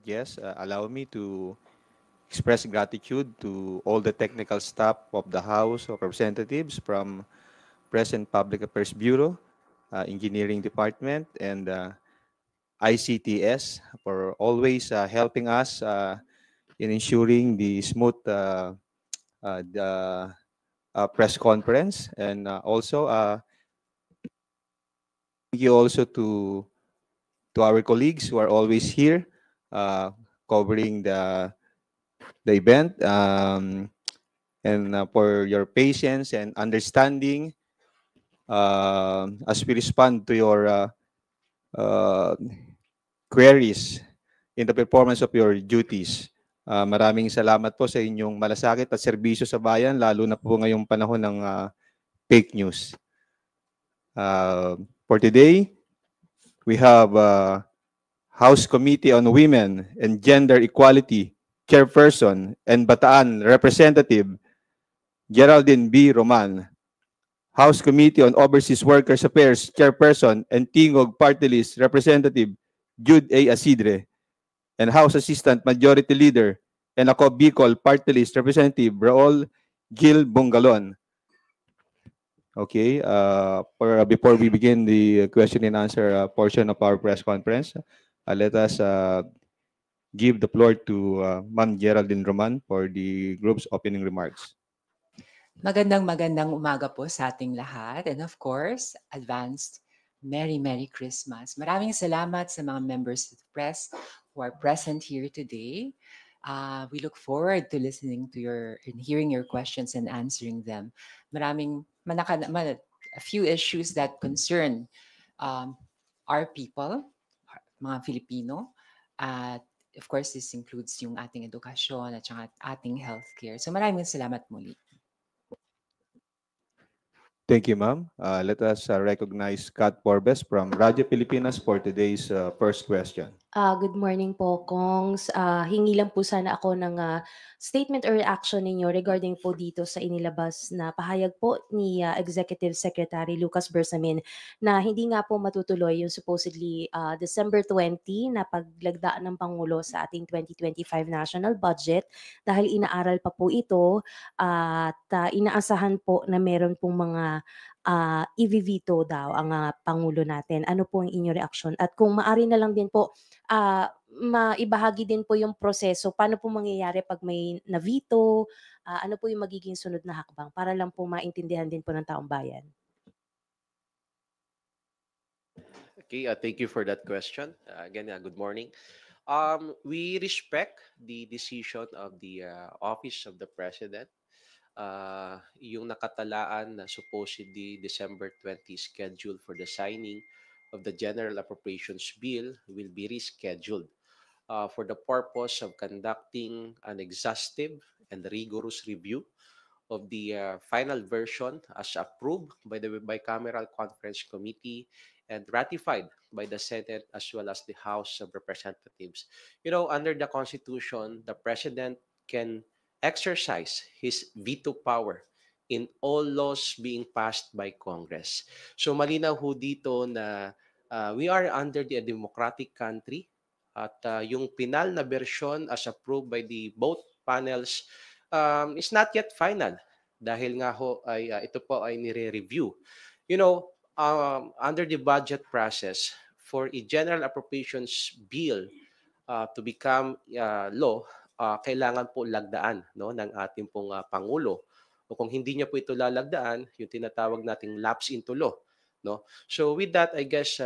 Yes, allow me to express gratitude to all the technical staff of the House of Representatives from Present Public Affairs Bureau, Engineering Department, and ICTS for always helping us in ensuring the smooth the press conference. And also, thank you also to our colleagues who are always here uh, covering the event. And for your patience and understanding as we respond to your uh, queries in the performance of your duties. Maraming salamat po sa inyong malasakit at serbisyo sa bayan, lalo na po ngayong panahon ng fake news. For today, we have House Committee on Women and Gender Equality Chairperson and Bataan Representative Geraldine B. Roman, House Committee on Overseas Workers Affairs Chairperson and Tingog Party List Representative Jude A. Asidre, and House Assistant Majority Leader and ako Bicol Party List Representative Raul Gil Bungalon. Okay, before we begin the question and answer portion of our press conference, let us give the floor to Ma'am Geraldine Roman for the group's opening remarks. Magandang umaga po sa ating lahat. And of course, advanced Merry Christmas. Maraming salamat sa mga members of the press who are present here today. We look forward to listening to your and hearing your questions and answering them. A few issues that concern um, our people, mga Filipino, at of course, this includes yung ating edukasyon at saka ating healthcare. So maraming salamat muli. Thank you, ma'am. Let us recognize Kat Forbes from Radyo Pilipinas for today's first question. Good morning po, Kongs. Hingi lang po sana ako ng statement or reaction ninyo regarding po dito sa inilabas na pahayag po ni Executive Secretary Lucas Bersamin na hindi nga po matutuloy yung supposedly December 20 na paglagda ng Pangulo sa ating 2025 national budget dahil inaaral pa po ito at inaasahan po na meron pong mga i-veto daw ang Pangulo natin. Ano po ang inyong reaksyon? At kung maari na lang din po, maibahagi din po yung proseso. Paano po mangyayari pag may na-veto? Ano po yung magiging sunod na hakbang para lang po maintindihan din po ng taong bayan? Okay, thank you for that question. Again, good morning. We respect the decision of the Office of the President. Yung nakatalaan na supposedly December 20 scheduled for the signing of the General Appropriations Bill will be rescheduled for the purpose of conducting an exhaustive and rigorous review of the final version as approved by the Bicameral Conference Committee and ratified by the Senate as well as the House of Representatives. You know, under the Constitution, the President can exercise his veto power in all laws being passed by Congress. So malinaw ho dito na we are under the democratic country at yung final na version as approved by the both panels is not yet final dahil nga ho ay ito po ay nire-review. You know, under the budget process for a general appropriations bill to become law, kailangan po lagdaan no ng ating pong pangulo. O kung hindi niya po ito lalagdaan, yung tinatawag nating lapse into law, no? So with that, I guess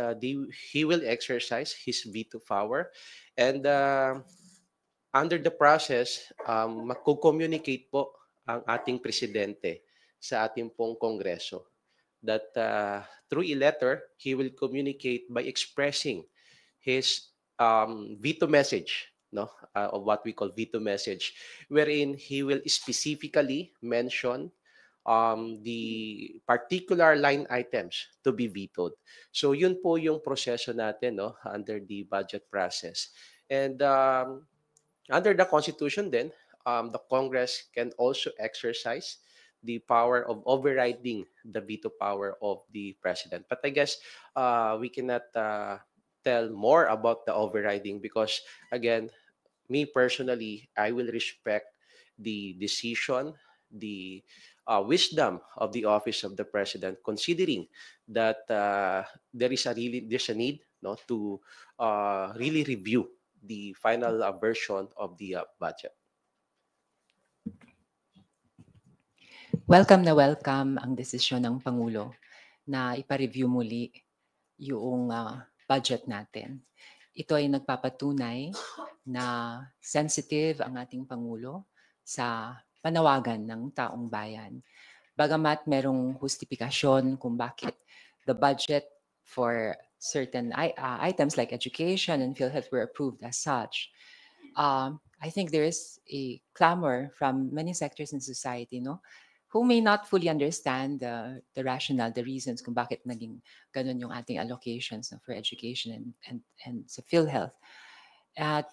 he will exercise his veto power and under the process, magko-communicate po ang ating presidente sa ating pong kongreso that through a letter, he will communicate by expressing his veto message, no, of what we call veto message, wherein he will specifically mention the particular line items to be vetoed. So yun po yung proseso natin no, under the budget process. And under the Constitution then, the Congress can also exercise the power of overriding the veto power of the president. But I guess we cannot tell more about the overriding because, again, me personally, I will respect the decision, the wisdom of the office of the president, considering that there's a need, no, to really review the final version of the budget. Welcome na welcome ang desisyon ng Pangulo na ipa-review muli yung budget natin. Ito ay nagpapatunay na sensitive ang ating Pangulo sa panawagan ng taong bayan. Bagamat merong justifikasyon kung bakit the budget for certain items like education and PhilHealth were approved as such, I think there is a clamor from many sectors in society, no, who may not fully understand the rationale, the reasons kung bakit naging ganun yung ating allocations, no, for education and sa PhilHealth. At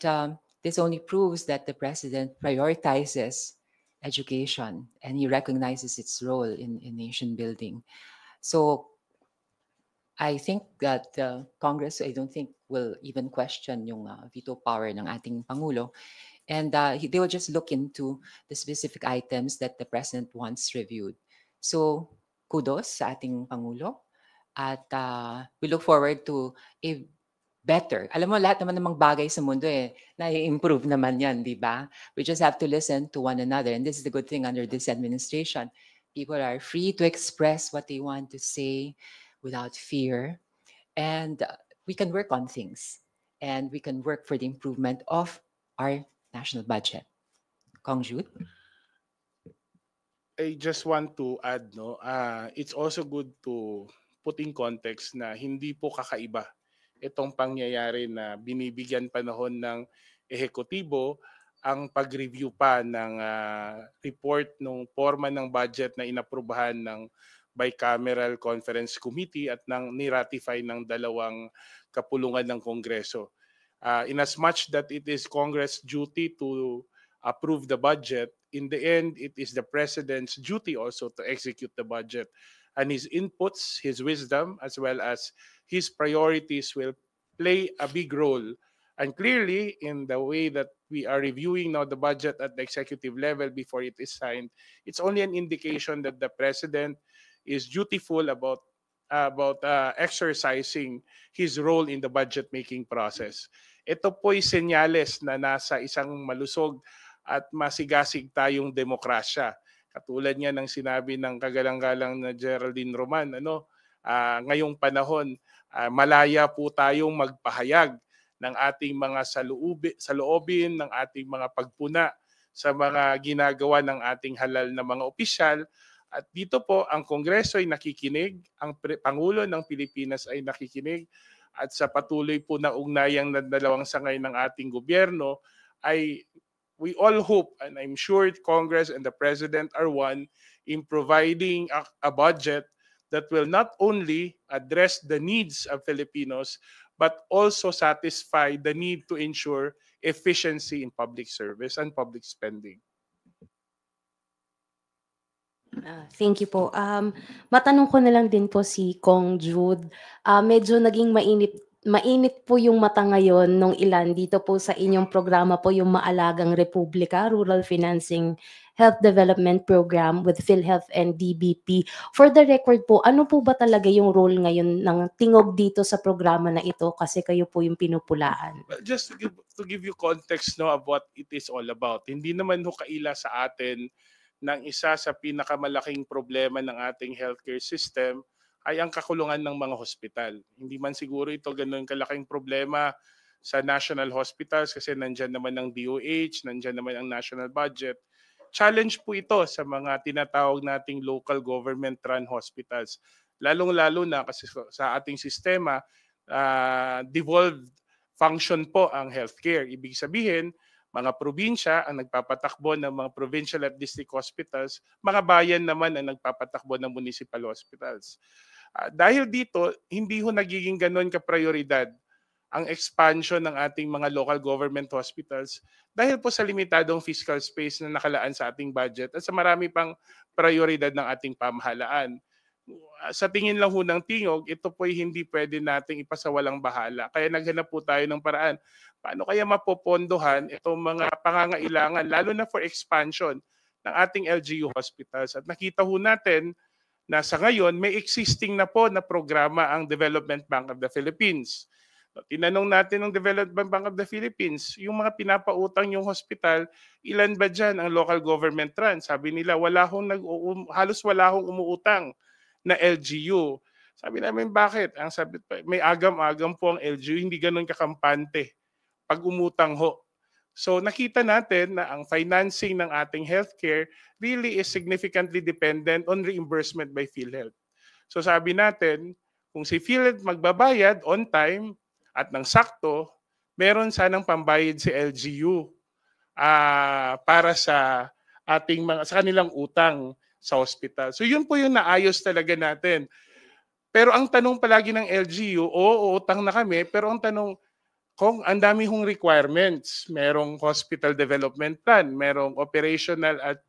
this only proves that the president prioritizes education and he recognizes its role in nation building. So I think that Congress, I don't think, will even question yung veto power ng ating Pangulo. And they will just look into the specific items that the president wants reviewed. So kudos sa ating Pangulo. At we look forward to a better. Alam mo, lahat naman namang bagay sa mundo na-improve naman yan, di ba? We just have to listen to one another. And this is the good thing under this administration. People are free to express what they want to say without fear. And we can work on things. And we can work for the improvement of our national budget. Kong Jude? I just want to add, no, it's also good to put in context na hindi po kakaiba itong pangyayari na binibigyan panahon ng ehekutibo ang pag-review pa ng report ng forma ng budget na inaprubahan ng Bicameral Conference Committee at nang ni-ratify ng dalawang kapulungan ng Kongreso. In as much that it is Congress' duty to approve the budget, in the end, it is the President's duty also to execute the budget. And his inputs, his wisdom, as well as his priorities will play a big role. And clearly, in the way that we are reviewing now the budget at the executive level before it is signed, it's only an indication that the President is dutiful about exercising his role in the budget-making process. Ito po'y senyales na nasa isang malusog at masigasig tayong demokrasya. Katulad niya ng sinabi ng kagalang-galang na Geraldine Roman, ngayong panahon, malaya po tayong magpahayag ng ating mga saloobin, ng ating mga pagpuna sa mga ginagawa ng ating halal na mga opisyal. At dito po, ang Kongreso ay nakikinig, ang Pangulo ng Pilipinas ay nakikinig, at sa patuloy po na ugnayang na dalawang sangay ng ating gobyerno, ay we all hope, and I'm sure Congress and the President are one, in providing a budget that will not only address the needs of Filipinos, but also satisfy the need to ensure efficiency in public service and public spending. Thank you po. Matanong ko na lang din po si Kong Jude. Medyo naging mainit po yung mata ngayon nung ilan dito po sa inyong programa po, yung Maalagang Republika, Rural Financing Health Development Program with PhilHealth and DBP. For the record po, ano po ba talaga yung role ngayon ng Tingog dito sa programa na ito kasi kayo po yung pinupulaan? Well, just to give you context, no, of what it is all about. Hindi naman ho kaila sa atin ng isa sa pinakamalaking problema ng ating healthcare system ay ang kakulungan ng mga hospital. Hindi man siguro ito ganoon kalaking problema sa national hospitals kasi nandyan naman ang DOH, nandyan naman ang national budget. Challenge po ito sa mga tinatawag nating local government-run hospitals. Lalong-lalo na kasi sa ating sistema, devolved function po ang healthcare. Ibig sabihin, mga probinsya ang nagpapatakbo ng mga provincial at district hospitals, mga bayan naman ang nagpapatakbo ng municipal hospitals. Dahil dito, hindi ho nagiging ganon ka-prioridad ang expansion ng ating mga local government hospitals dahil po sa limitadong fiscal space na nakalaan sa ating budget at sa marami pang prioridad ng ating pamahalaan. sa tingin lang ho ng Tingog, ito po hindi pwede nating ipasawalang bahala. Kaya naghanap po tayo ng paraan. Paano kaya mapopondohan itong mga pangangailangan, lalo na for expansion ng ating LGU hospitals. At nakita ho natin na sa ngayon, may existing na po na programa ang Development Bank of the Philippines. Tinanong natin ng Development Bank of the Philippines, yung mga pinapautang yung hospital, ilan ba dyan ang local government run? Sabi nila, halos wala hong umuutang na LGU. Sabi namin, bakit? Ang sabi, may agam-agam po ang LGU, hindi ganun kakampante pag umutang ho. So nakita natin na ang financing ng ating healthcare really is significantly dependent on reimbursement by PhilHealth. So sabi natin, kung si PhilHealth magbabayad on time at ng sakto, meron sanang pambayad si LGU para sa ating sa kanilang utang sa hospital. So yun po yung naayos talaga natin. Pero ang tanong palagi ng LGU, utang na kami, pero ang tanong, kung ang dami hong requirements, merong hospital development plan, merong operational at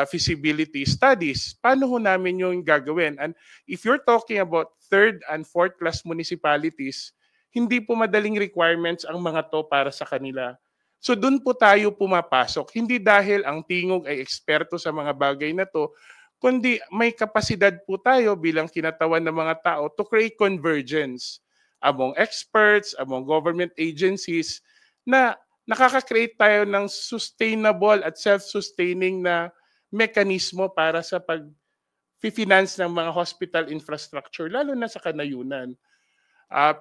feasibility studies, paano ho namin yung gagawin? And if you're talking about third and fourth class municipalities, hindi po madaling requirements ang mga to para sa kanila. So doon po tayo pumapasok, hindi dahil ang Tingog ay eksperto sa mga bagay na to, kundi may kapasidad po tayo bilang kinatawan ng mga tao to create convergence among experts, among government agencies, na nakaka-create tayo ng sustainable at self-sustaining na mekanismo para sa pag-finance ng mga hospital infrastructure, lalo na sa kanayunan.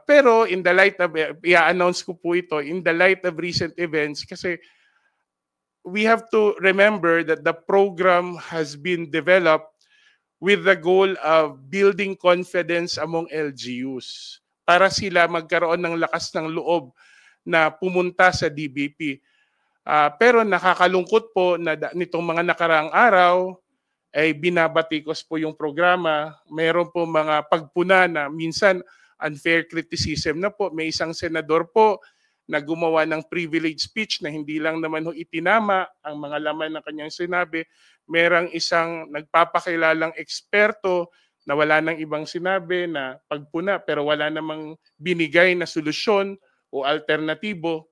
Pero in the light of, i-announce ko po ito, in the light of recent events, kasi we have to remember that the program has been developed with the goal of building confidence among LGUs para sila magkaroon ng lakas ng loob na pumunta sa DBP. Pero nakakalungkot po na nitong mga nakaraang araw ay binabatikos po yung programa. Meron po mga pagpuna na minsan unfair criticism na po. May isang senador po na gumawa ng privilege speech na hindi lang naman ho itinama ang mga laman ng kanyang sinabi. Merang isang nagpapakilalang eksperto na wala nang ibang sinabi na pagpuna pero wala namang binigay na solusyon o alternatibo.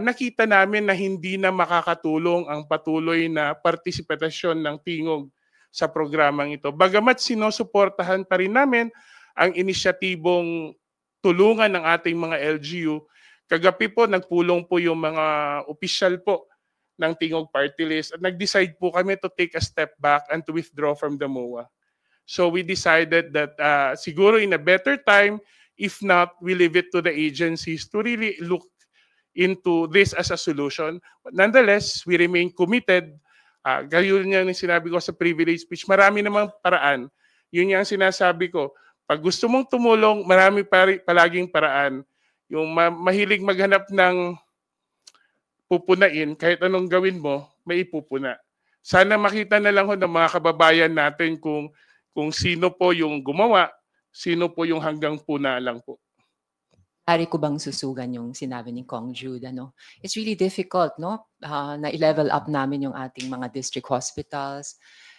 Nakita namin na hindi na makakatulong ang patuloy na partisipasyon ng Tingog sa programang ito. Bagamat sinusuportahan pa rin namin ang inisyatibong tulungan ng ating mga LGU, kagabi po nagpulong po yung mga opisyal po ng Tingog Party List at nag-decide po kami to take a step back and to withdraw from the MOA. So we decided that siguro in a better time, if not, we leave it to the agencies to really look into this as a solution. But nonetheless, we remain committed. Gayon niya yung sinabi ko sa privilege speech, marami namang paraan. Yun yung sinasabi ko. Pag gusto mong tumulong, marami palaging paraan. Yung mahilig maghanap ng pupunain, kahit anong gawin mo, may ipupuna. Sana makita na lang ho ng mga kababayan natin kung sino po yung gumawa, sino po yung hanggang puna lang po. Ari ko bang susugan yung sinabi ni Kong Jude, ano? It's really difficult, no? Na i-level up namin yung ating mga district hospitals.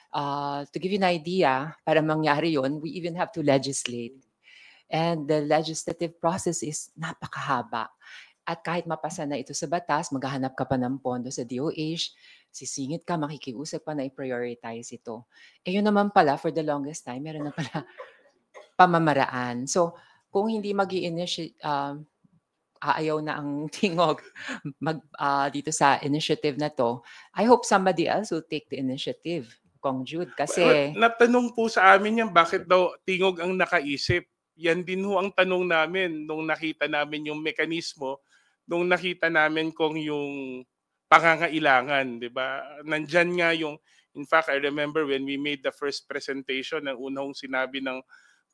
To give you an idea, para mangyari yon, we even have to legislate. And the legislative process is napakahaba. At kahit mapasa na ito sa batas, maghahanap ka pa ng pondo sa DOH, sisingit ka, makikiusap pa na i-prioritize ito. Yun naman pala, for the longest time, meron na pala pamamaraan. So, kung hindi ayaw na ang Tingog dito sa initiative na to, I hope somebody else will take the initiative, Kong Jude, kasi... Natanong po sa amin yan, bakit daw Tingog ang nakaisip? Yan din ho ang tanong namin nung nakita namin yung mekanismo, nung nakita namin kung yung pangangailangan, di ba? Nandyan nga yung, in fact, I remember when we made the first presentation, ang unang sinabi ng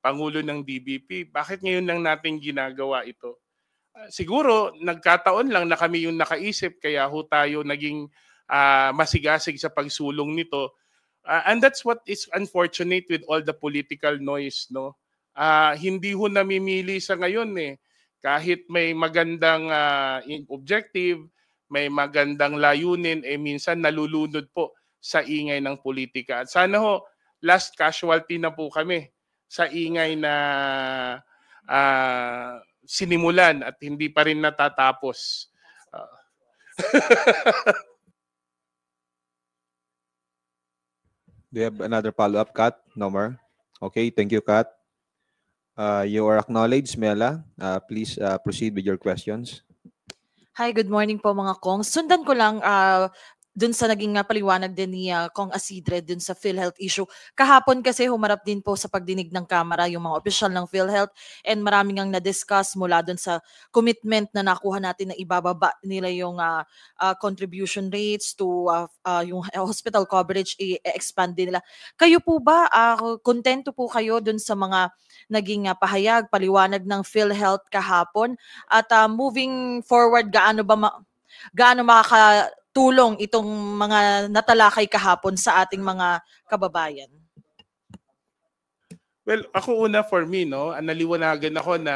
Pangulo ng DBP, bakit ngayon lang natin ginagawa ito? Siguro, nagkataon lang na kami yung nakaisip, kaya ho tayo naging masigasig sa pagsulong nito. And that's what is unfortunate with all the political noise, no? Hindi ho namimili sa ngayon eh. Kahit may magandang objective, may magandang layunin, minsan nalulunod po sa ingay ng politika. At sana ho, last casualty na po kami sa ingay na sinimulan at hindi pa rin natatapos. Do you have another follow-up, Kat? No more? Okay, thank you, Kat. You are acknowledged, Mela. Please proceed with your questions. Hi, good morning po mga Kong. Sundan ko lang dun sa naging paliwanag din ni Kong Asidre dun sa PhilHealth issue. Kahapon kasi humarap din po sa pagdinig ng Kamara yung mga opisyal ng PhilHealth and maraming ang na-discuss mula dun sa commitment na nakuha natin na ibababa nila yung contribution rates to yung hospital coverage, i-expand din nila. Kayo po ba, kontento po kayo dun sa mga naging pahayag, paliwanag ng PhilHealth kahapon? At moving forward, gaano makakatulong itong mga natalakay kahapon sa ating mga kababayan? Well, ako una for me, naliwanagan ako na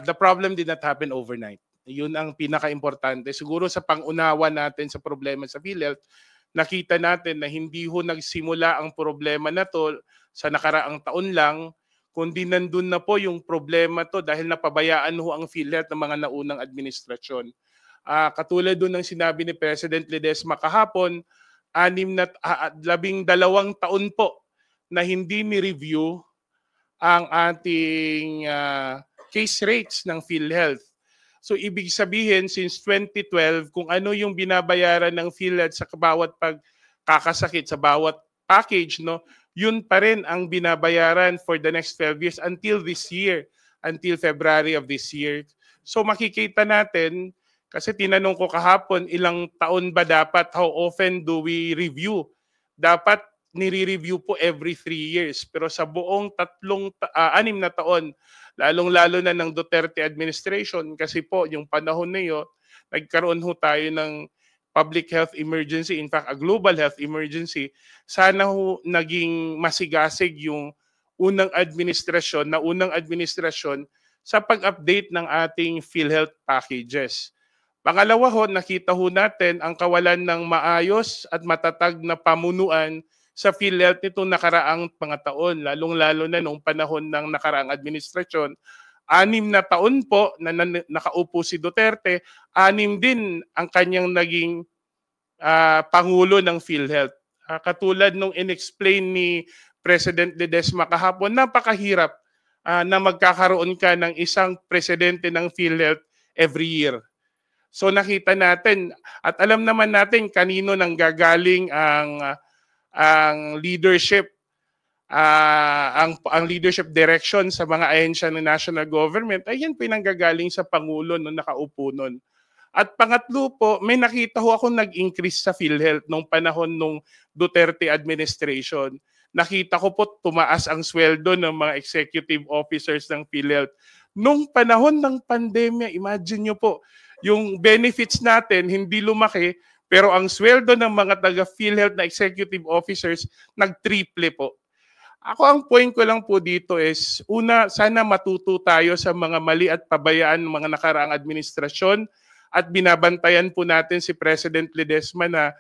the problem did not happen overnight. Yun ang pinaka-importante. Siguro sa pang-unawa natin sa problema sa PhilHealth, nakita natin na hindi ho nagsimula ang problema na to sa nakaraang taon lang, kundi nandun na po yung problema to dahil napabayaan ho ang PhilHealth ng mga naunang administrasyon. Katulad doon ng sinabi ni President Ledesma kahapon, 12 taon po na hindi ni-review ang ating case rates ng PhilHealth. So ibig sabihin, since 2012, kung ano yung binabayaran ng PhilHealth sa bawat pagkakasakit, sa bawat package, yun pa rin ang binabayaran for the next 12 years until this year, until February of this year. So makikita natin, kasi tinanong ko kahapon, ilang taon ba dapat, how often do we review? Dapat nire-review po every 3 years. Pero sa buong 6 na taon, lalong-lalo na ng Duterte administration, kasi po yung panahon na yun, nagkaroon ho tayo ng public health emergency, in fact, a global health emergency. Sana ho naging masigasig yung unang administrasyon sa pag-update ng ating PhilHealth packages. Pangalawa ho, nakita ho natin ang kawalan ng maayos at matatag na pamunuan sa PhilHealth nitong nakaraang mga taon, lalong-lalo na nung panahon ng nakaraang administrasyon. 6 na taon po na nakaupo si Duterte, 6 din ang kanyang naging Pangulo ng PhilHealth. Katulad nung in-explain ni President Ledesma kahapon, napakahirap na magkakaroon ka ng isang presidente ng PhilHealth every year. So nakita natin at alam naman natin kanino nang gagaling ang leadership ang leadership direction sa mga ahensya ng national government ay yan pinanggagaling sa Pangulo nung nakaupo nun. At pangatlo po, may nakita ho ako nag-increase sa PhilHealth nung panahon nung Duterte administration. Nakita ko po tumaas ang sweldo ng mga executive officers ng PhilHealth. Nung panahon ng pandemya, imagine nyo po, yung benefits natin hindi lumaki, pero ang sweldo ng mga taga-PhilHealth na executive officers nag-triple po. Ako ang point ko lang po dito is, una, sana matuto tayo sa mga mali at pabayaan ng mga nakaraang administrasyon at binabantayan po natin si President Ledesma na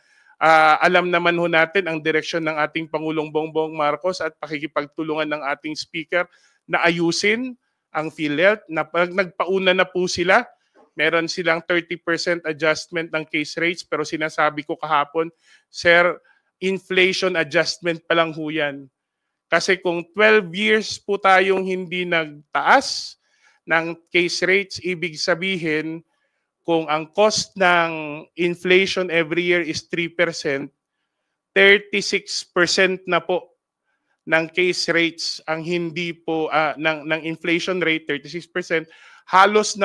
alam naman ho natin ang direksyon ng ating Pangulong Bongbong Marcos at pakikipagtulungan ng ating Speaker na ayusin ang PhilHealth. Nagpauna na po sila. Meron silang 30% adjustment ng case rates pero sinasabi ko kahapon, Sir, inflation adjustment pa lang ho yan. Kasi kung 12 years po tayong hindi nagtaas ng case rates, ibig sabihin kung ang cost ng inflation every year is 3%, 36% na po ng case rates ang hindi po ng inflation rate, 36%, halos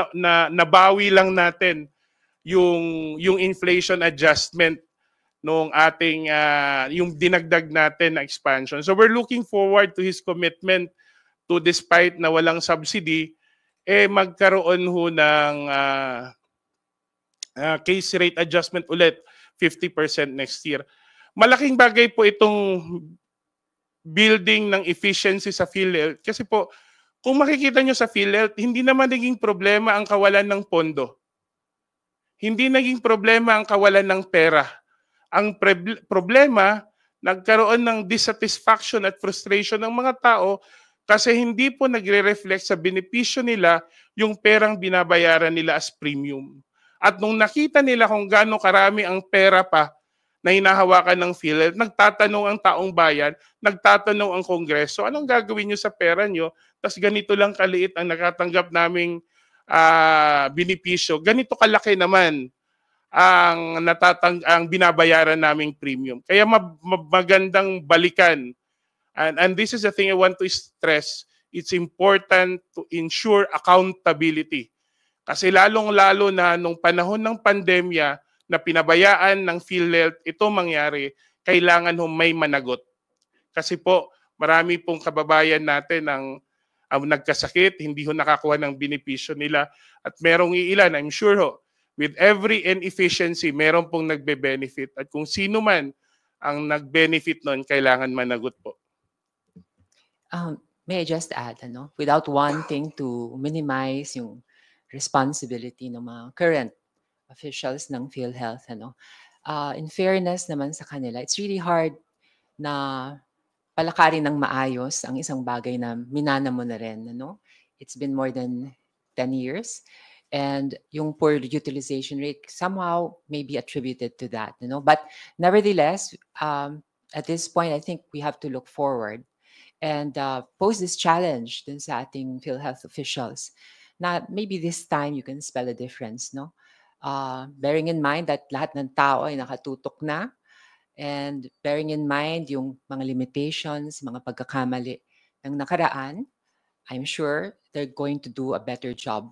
nabawi lang natin yung inflation adjustment nung ating yung dinagdag natin na expansion. So we're looking forward to his commitment to, despite na walang subsidy, magkaroon ho ng case rate adjustment ulit, 50% next year. Malaking bagay po itong building ng efficiency sa PhilHealth kasi po kung makikita nyo sa PhilHealth, hindi naman naging problema ang kawalan ng pondo. Hindi naging problema ang kawalan ng pera. Ang problema, nagkaroon ng dissatisfaction at frustration ng mga tao kasi hindi po nagre-reflect sa benepisyo nila yung perang binabayaran nila as premium. At nung nakita nila kung gaano karami ang pera pa na hinahawakan ng PhilHealth, nagtatanong ang taong bayan, nagtatanong ang Kongreso, anong gagawin nyo sa pera nyo? Tapos ganito lang kaliit ang nakatanggap naming benepisyo. Ganito kalaki naman ang binabayaran naming premium. Kaya magandang balikan. And this is the thing I want to stress. It's important to ensure accountability. Kasi lalong-lalo na nung panahon ng pandemya na pinabayaan ng PhilHealth, ito mangyari, kailangan may managot. Kasi po, marami pong kababayan natin ang nagkasakit, hindi ho nakakuha ng benepisyo nila. At merong iilan, I'm sure with every inefficiency, meron pong nagbe-benefit. At kung sino man ang nag-benefit nun, kailangan managot po. May I just add, without wanting to minimize yung responsibility ng mga current officials ng PhilHealth, in fairness naman sa kanila, it's really hard na palakarin ng maayos ang isang bagay na minana mo na rin. It's been more than 10 years. And yung poor utilization rate somehow may be attributed to that. But nevertheless, at this point, I think we have to look forward and pose this challenge dun sa ating PhilHealth officials. Na maybe this time you can spell a difference, bearing in mind that lahat ng tao ay nakatutok na, and bearing in mind yung mga limitations, mga pagkakamali ng nakaraan, I'm sure they're going to do a better job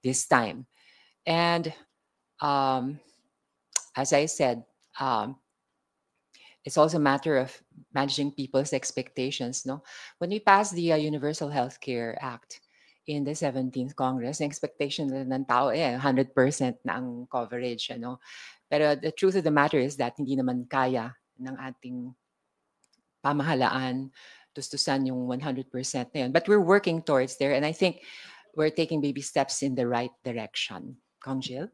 this time. And as I said, it's also a matter of managing people's expectations. When we passed the Universal Healthcare Act in the 17th Congress, the expectation ng tao 100% na ang coverage. Pero the truth of the matter is that hindi naman kaya ng ating pamahalaan tustusan yung 100% na yun. But we're working towards there, and I think we're taking baby steps in the right direction. Kong Jill?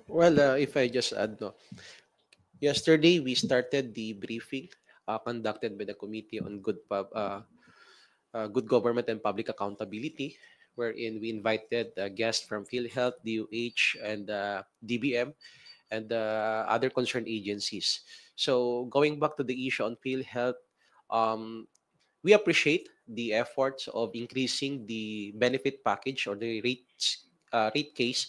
Well, if I just add, yesterday we started the briefing conducted by the Committee on Good Government and Public Accountability, wherein we invited guests from PhilHealth, DOH, and DBM, and other concerned agencies. So going back to the issue on PhilHealth, we appreciate the efforts of increasing the benefit package or the rate case,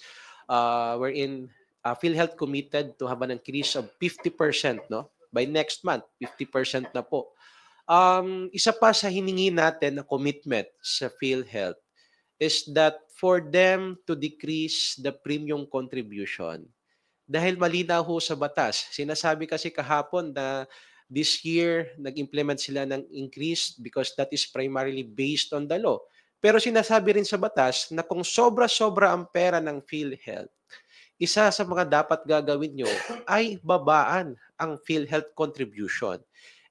wherein PhilHealth committed to have an increase of 50%, by next month, 50% na po. Isa pa sa hiningi natin na commitment sa PhilHealth is that for them to decrease the premium contribution. Dahil malinaw ho sa batas. Sinasabi kasi kahapon na this year, nag-implement sila ng increase because that is primarily based on the law. Pero sinasabi rin sa batas na kung sobra-sobra ang pera ng PhilHealth, isa sa mga dapat gagawin nyo ay babaan ang PhilHealth contribution.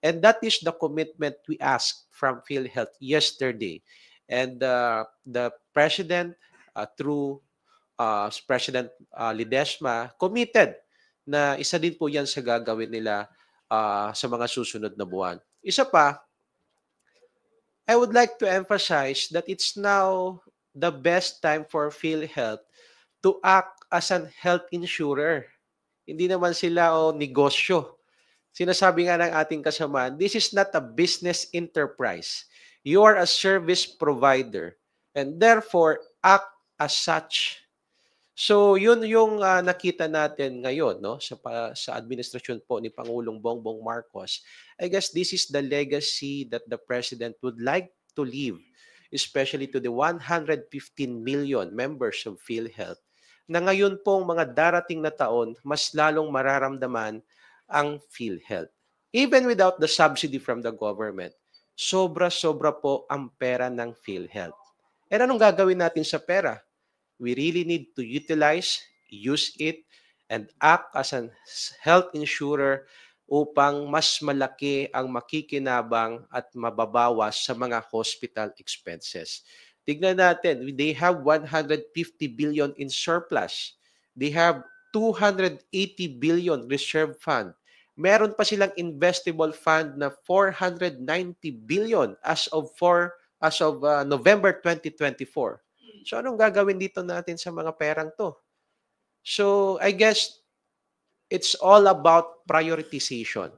And that is the commitment we asked from PhilHealth yesterday. And the President, through President Ledesma, committed na isa din po yan sa gagawin nila sa mga susunod na buwan. Isa pa, I would like to emphasize that it's now the best time for PhilHealth to act as an health insurer. Hindi naman sila negosyo. Sinasabi nga ng ating kasamaan, this is not a business enterprise. You are a service provider and therefore act as such. So yun yung nakita natin ngayon sa administrasyon po ni Pangulong Bongbong Marcos. I guess this is the legacy that the President would like to leave, especially to the 115 million members of PhilHealth, na ngayon pong mga darating na taon, mas lalong mararamdaman ang PhilHealth. Even without the subsidy from the government, sobra-sobra po ang pera ng PhilHealth. And anong gagawin natin sa pera? We really need to use it, and act as a health insurer upang mas malaki ang makikinabang at mababawas sa mga hospital expenses. Tignan natin, they have 150 billion in surplus. They have 280 billion reserve fund. meron pa silang investable fund na 490 billion as of November 2024. So anong gagawin dito natin sa mga perang to? So I guess it's all about prioritization.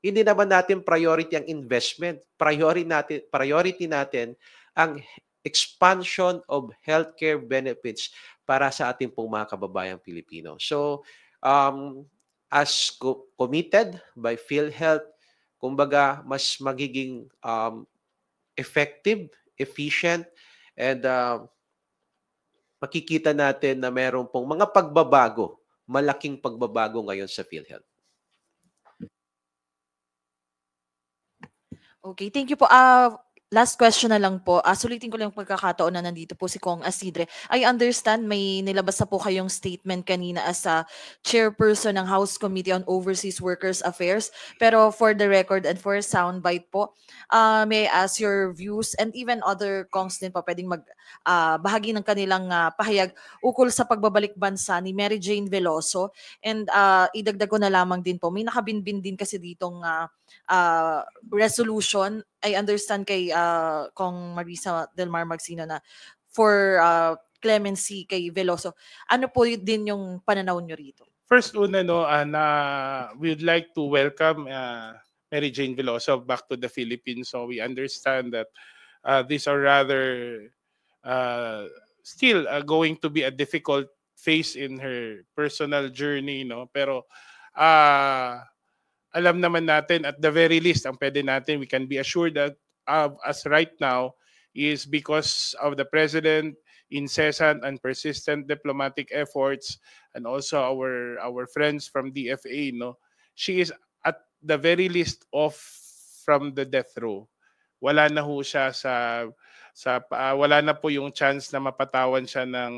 Hindi naman natin priority ang investment. Priority natin ang expansion of healthcare benefits para sa ating pong mga kababayang Pilipino. So, as committed by PhilHealth, kumbaga, mas magiging effective, efficient, and makikita natin na meron pong mga pagbabago, malaking pagbabago ngayon sa PhilHealth. Okay, thank you po. Last question na lang po. Sulitin ko lang yung pagkakataon na nandito po si Kong Asidre. I understand may nilabas na po kayong statement kanina as a chairperson ng House Committee on Overseas Workers Affairs. Pero for the record and for soundbite po, may I ask your views and even other Kongs din po pwedeng bahagi ng kanilang pahayag ukol sa pagbabalik bansa ni Mary Jane Veloso. And idagdag ko na lamang din po, may nakabinbin din kasi ditong resolution. I understand kay Kong Marisa Del Mar Magsino na for clemency kay Veloso. Ano po din yung pananaw nyo rito? First una we would like to welcome Mary Jane Veloso back to the Philippines. So we understand that these are rather still going to be a difficult phase in her personal journey, pero alam naman natin at the very least ang pwede natin, we can be assured that as right now is because of the President incessant and persistent diplomatic efforts and also our friends from DFA, she is at the very least off from the death row. Wala na ho siya wala na po yung chance na mapatawan siya ng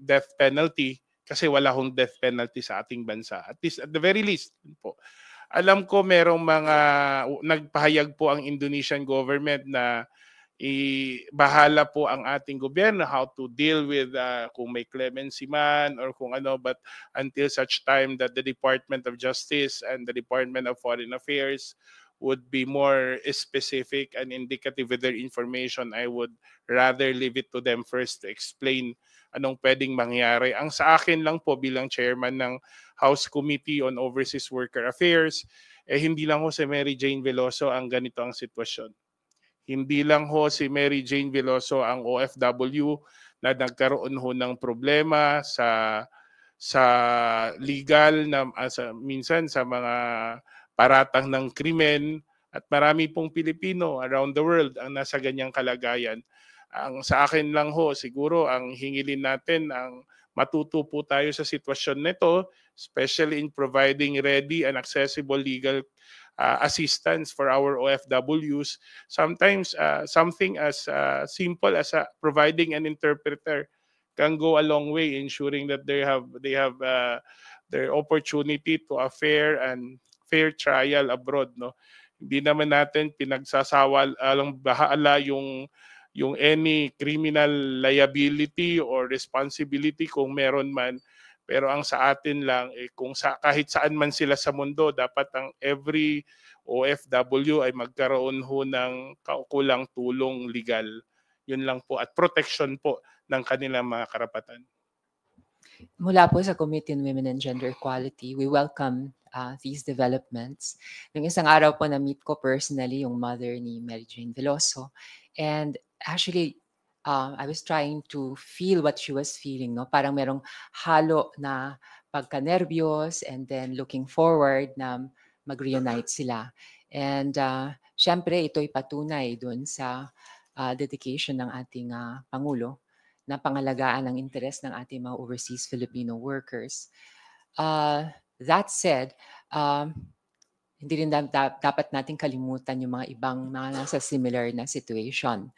death penalty. Kasi wala hong death penalty sa ating bansa. At least, at the very least po. Alam ko merong mga nagpahayag po ang Indonesian government na bahala po ang ating gobyerno how to deal with kung may clemency man or kung ano, but until such time that the Department of Justice and the Department of Foreign Affairs would be more specific and indicative with their information, I would rather leave it to them first to explain anong pwedeng mangyari. Ang sa akin lang po bilang chairman ng House Committee on Overseas Worker Affairs, hindi lang ho si Mary Jane Veloso ang ganito ang sitwasyon. Hindi lang ho si Mary Jane Veloso ang OFW na nagkaroon ho ng problema sa legal na minsan sa mga paratang ng krimen, at marami pong Pilipino around the world ang nasa ganyang kalagayan. Ang sa akin lang ho, siguro ang hingilin natin ang matuto po tayo sa sitwasyon nito, especially in providing ready and accessible legal assistance for our OFWs. Sometimes something as simple as providing an interpreter can go a long way, ensuring that they have their opportunity to a fair trial abroad. Hindi naman natin pinagsasawalang bahala yung any criminal liability or responsibility kung meron man. Pero ang sa atin lang, kahit saan man sila sa mundo, dapat ang every OFW ay magkaroon ho ng kaukulang tulong legal. Yun lang po. At protection po ng kanilang mga karapatan. Mula po sa Committee on Women and Gender Equality, we welcome these developments. Nung isang araw po na-meet ko personally yung mother ni Mary Jane Veloso. And actually, I was trying to feel what she was feeling. Parang merong halo na pagka-nervyos and then looking forward na mag-reunite sila. And syempre, ito'y patunay dun sa dedication ng ating Pangulo na pangalagaan ang interes ng ating mga overseas Filipino workers. That said, hindi rin dapat natin kalimutan yung mga ibang mga nasa similar na situation.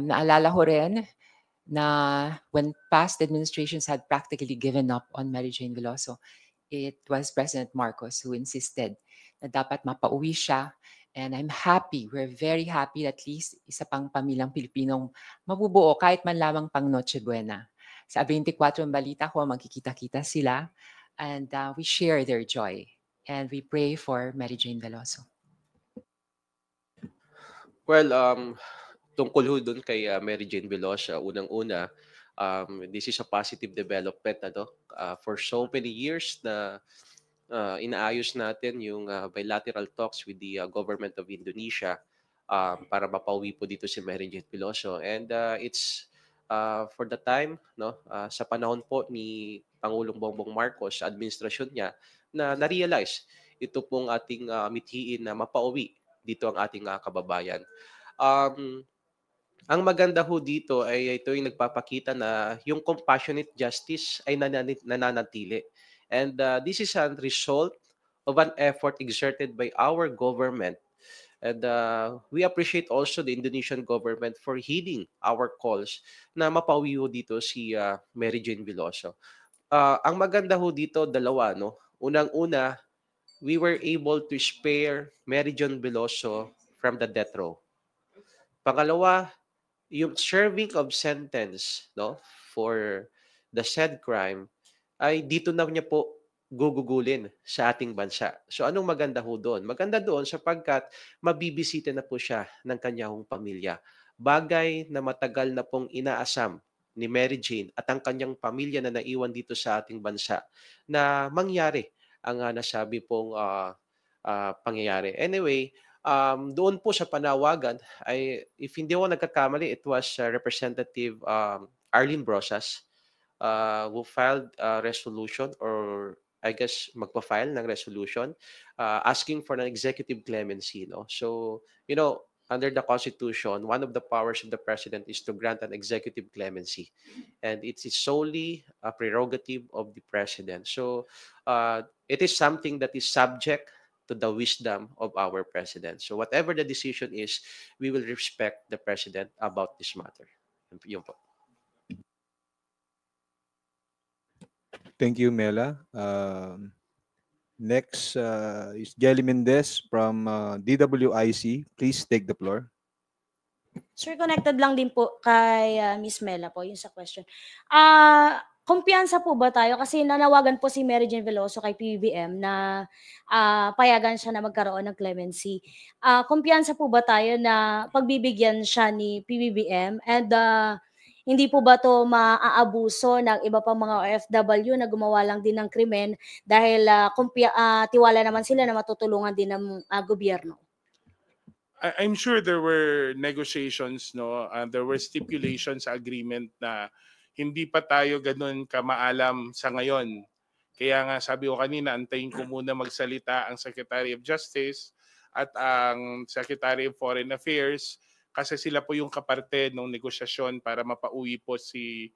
Naalala ko rin na when past administrations had practically given up on Mary Jane Veloso, it was President Marcos who insisted na dapat mapauwi siya. And I'm happy, we're very happy at least isa pang pamilyang Pilipinong mabubuo kahit man lamang pang Noche Buena. Sa 24 ang balita ko, magkikita-kita sila and we share their joy. And we pray for Mary Jane Veloso. Well, tungkol ho dun kay Mary Jane Velosa, unang-una, this is a positive development for so many years na inaayos natin yung bilateral talks with the government of Indonesia para mapauwi po dito si Mary Jane Veloso. And it's for the time, sa panahon po ni Pangulong Bongbong Marcos, sa administrasyon niya, na na-realize ito pong ating mithiin na mapauwi dito ang ating kababayan. Ang maganda ho dito ay ito yung nagpapakita na yung compassionate justice ay nananatili. And this is a result of an effort exerted by our government. And we appreciate also the Indonesian government for heeding our calls na mapauwi ho dito si Mary Jane Veloso. Ang maganda ho dito, dalawa. Unang-una, we were able to spare Mary Jane Veloso from the death row. Pangalawa, yung serving of sentence for the said crime ay dito na niya po gugugulin sa ating bansa. So anong maganda ho doon? Maganda doon sapagkat mabibisita na po siya ng kanyang pamilya. Bagay na matagal na pong inaasam ni Mary Jane at ang kanyang pamilya na naiwan dito sa ating bansa na mangyari ang nasabi pong pangyayari. Anyway, doon po sa panawagan ay, if hindi ako nagkakamali, it was Representative Arlene Brosas who filed a resolution, or I guess magpa-file ng resolution asking for an executive clemency. So, under the Constitution, one of the powers of the President is to grant an executive clemency. And it is solely a prerogative of the President. So, it is something that is subject to the wisdom of our President. So whatever the decision is, we will respect the President about this matter. Yun po. Thank you, Mela. Next is Jelly Mendez from DWIC. Please take the floor. Sir, connected lang din po kay Miss Mela po, yung sa question. Kumpiyansa po ba tayo? Kasi nanawagan po si Mary Jane Veloso kay PBBM na payagan siya na magkaroon ng clemency. Kumpiyansa po ba tayo na pagbibigyan siya ni PBBM, and hindi po ba to maaabuso ng iba pang mga OFW na gumawa lang din ng krimen dahil tiwala naman sila na matutulungan din ng gobyerno? I'm sure there were negotiations, there were stipulations sa agreement na hindi pa tayo ganun kamaalam sa ngayon. Kaya nga sabi ko kanina, antayin ko muna magsalita ang Secretary of Justice at ang Secretary of Foreign Affairs kasi sila po yung kaparte ng negosasyon para mapauwi po si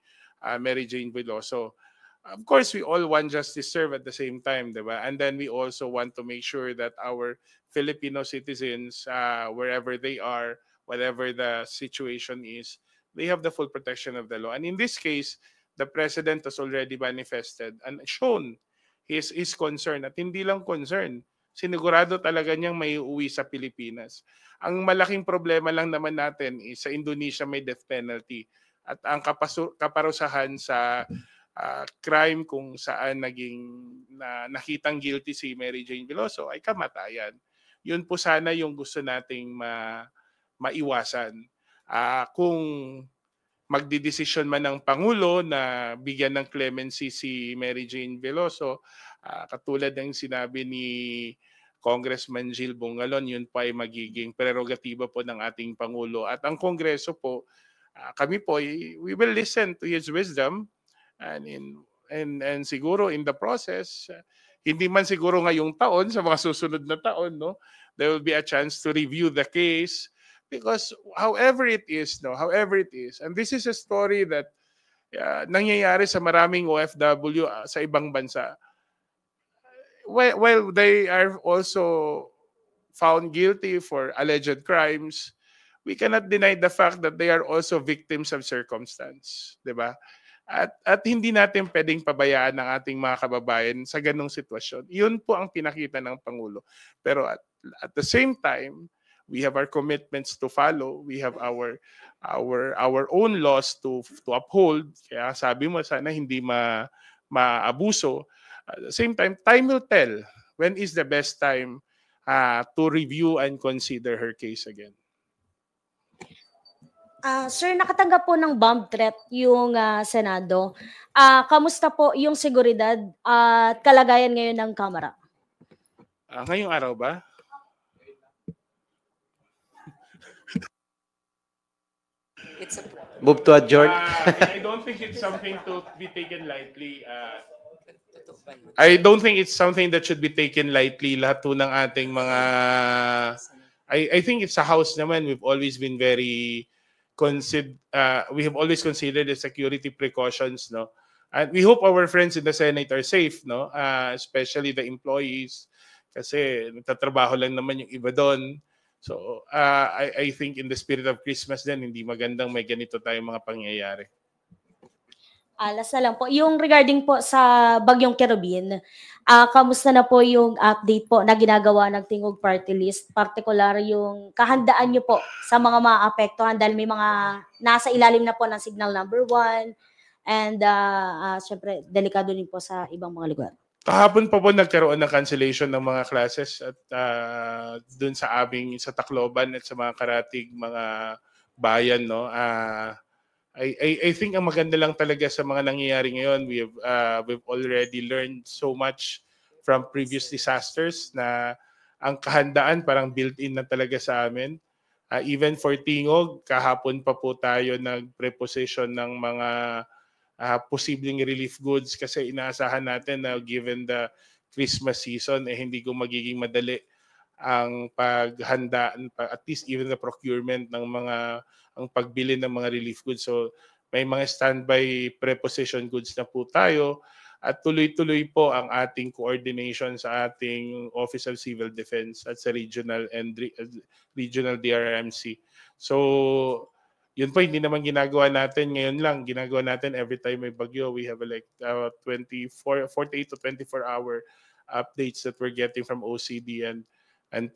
Mary Jane Veloso. Of course, we all want justice served at the same time, diba? And then we also want to make sure that our Filipino citizens, wherever they are, whatever the situation is, they have the full protection of the law. And in this case, the President has already manifested and shown his concern. At hindi lang concern, sinigurado talaga niyang may uuwi sa Pilipinas. Ang malaking problema lang naman natin is sa Indonesia may death penalty. At ang kaparusahan sa crime kung saan nakitang guilty si Mary Jane Veloso ay kamatayan. Yun po sana yung gusto nating maiwasan. Kung magdidesisyon man ng Pangulo na bigyan ng clemency si Mary Jane Veloso, katulad ng sinabi ni Congressman Gil Bungalon, yun pa ay magiging prerogatiba po ng ating Pangulo. At ang Kongreso po, kami po, we will listen to his wisdom and siguro in the process, hindi man siguro ngayong taon, sa mga susunod na taon, there will be a chance to review the case. Because however it is, and this is a story that nangyayari sa maraming OFW sa ibang bansa. While they are also found guilty for alleged crimes, we cannot deny the fact that they are also victims of circumstance, di ba? At hindi natin pwedeng pabayaan ng ating mga kababayan sa ganong sitwasyon. Yun po ang pinakita ng Pangulo. Pero at the same time, we have our commitments to follow. We have our own laws to uphold. Kaya sabi mo, sana hindi maabuso. At the same time will tell when is the best time to review and consider her case again. Sir, nakatanggap po ng bomb threat yung Senado. Kamusta po yung seguridad at kalagayan ngayon ng Kamara? Ngayong araw ba? It's a Move to adjourn. I don't think it's something to be taken lightly. I don't think it's something that should be taken lightly. Lahat po ng ating mga... I think it's a house naman. We've always been very... we have always considered the security precautions, no? And we hope our friends in the Senate are safe, no? Especially the employees. Kasi nagtatrabaho lang naman yung iba doon. So, I think in the spirit of Christmas din, hindi magandang may ganito tayong mga pangyayari. Last na lang po, yung regarding po sa Bagyong Kerubin, kamusta na po yung update po na ginagawa ng Tingog Party List, particular yung kahandaan nyo po sa mga maapektuhan dahil may mga nasa ilalim na po ng signal number 1 and syempre delikado din po sa ibang mga lugar. Kahapon pa po nagkaroon ng cancellation ng mga classes at dun sa aming sa Tacloban at sa mga karatig mga bayan, no. I think ang maganda lang talaga sa mga nangyayari ngayon, we've already learned so much from previous disasters na ang kahandaan parang built-in na talaga sa amin. Even for Tingog, kahapon pa po tayo nag-preposition ng mga posibleng relief goods kasi inaasahan natin na given the Christmas season, hindi ko magiging madali ang paghanda, at least even the procurement ng ang pagbili ng mga relief goods. So may mga standby preposition goods na po tayo at tuloy-tuloy po ang ating coordination sa ating Office of Civil Defense at sa regional and regional DRRMC. So yun po, hindi naman ginagawa natin ngayon lang. Ginagawa natin every time may bagyo. We have like 48 to 24-hour updates that we're getting from OCD and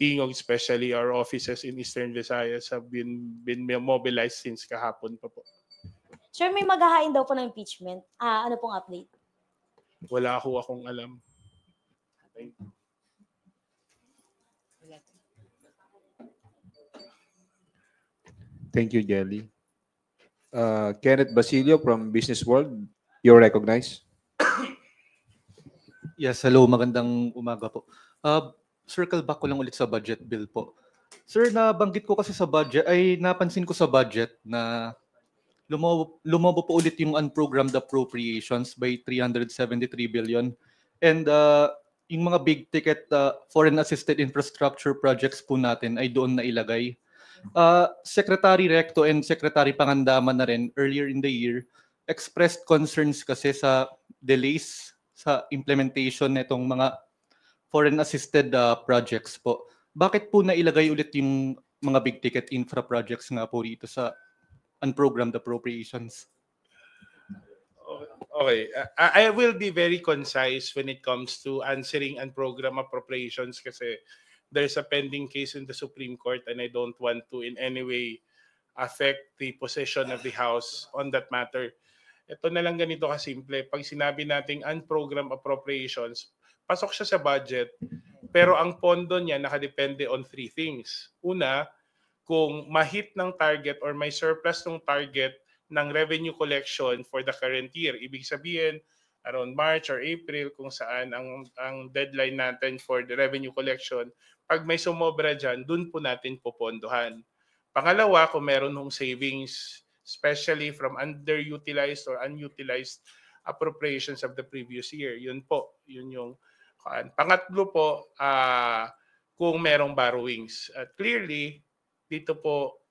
Tingog, especially our offices in Eastern Visayas have been mobilized since kahapon pa po. Sir, may maghahain daw po ng impeachment. Ano pong update? Wala ho akong alam. Thank you, Jelly. Kenneth Basilio from Business World, you're recognized. Yes, hello, magandang umaga po. Circle back ko lang ulit sa budget bill po. Sir, nabanggit ko kasi sa budget, napansin ko sa budget na lumobo po ulit yung unprogrammed appropriations by 373 billion. And yung mga big ticket foreign assisted infrastructure projects po natin ay doon na ilagay. Secretary Recto and Secretary Pangandaman na rin earlier in the year expressed concerns kasi sa delays sa implementation nitong mga foreign assisted projects po. Bakit po nailagay ulit yung mga big ticket infra projects nga po dito sa unprogrammed appropriations? Okay, I will be very concise when it comes to answering unprogrammed appropriations kasi there's a pending case in the Supreme Court and I don't want to in any way affect the position of the House on that matter. Ito na lang ganito kasimple. Pag sinabi nating unprogrammed appropriations, pasok siya sa budget, pero ang pondo niya nakadepende on 3 things. Una, kung ma-hit ng target or may surplus ng target ng revenue collection for the current year. Ibig sabihin, around March or April kung saan ang deadline natin for the revenue collection, pag may sumobra dyan, dun po natin popondohan. Pangalawa, kung meron hong savings, especially from underutilized or unutilized appropriations of the previous year. Yun po, yun yung pangatlo po, kung merong borrowings. Clearly, dito po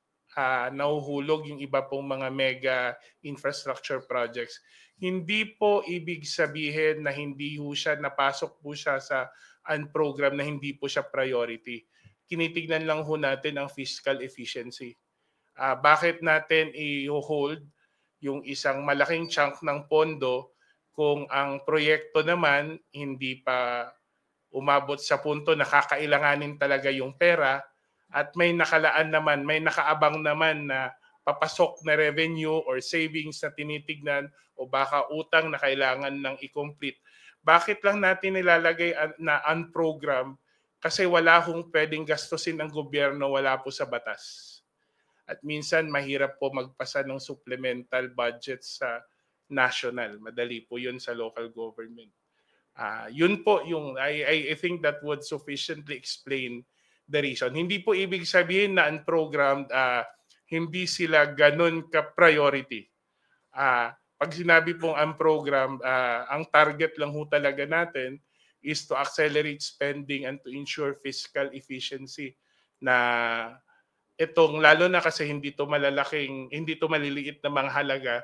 nahuhulog yung iba pong mga mega infrastructure projects. Hindi po ibig sabihin na hindi po siya, napasok po siya sa unprogram na hindi po siya priority. Kinitignan lang ho natin ang fiscal efficiency. Bakit natin i-hold yung isang malaking chunk ng pondo kung ang proyekto naman hindi pa umabot sa punto na kakailanganin talaga yung pera at may nakalaan naman, may nakaabang naman na papasok na revenue or savings na tinitignan o baka utang na kailangan ng i-complete. Bakit lang natin nilalagay na unprogrammed? Kasi wala hong pwedeng gastusin ng gobyerno, wala po sa batas. At minsan mahirap po magpasa ng supplemental budget sa national. Madali po yun sa local government. Yun po yung, I think that would sufficiently explain the reason. Hindi po ibig sabihin na unprogrammed, hindi sila ganun ka-priority. Pag sinabi pong unprogrammed, ang target lang ho talaga natin is to accelerate spending and to ensure fiscal efficiency na itong lalo na kasi hindi to maliliit na mga halaga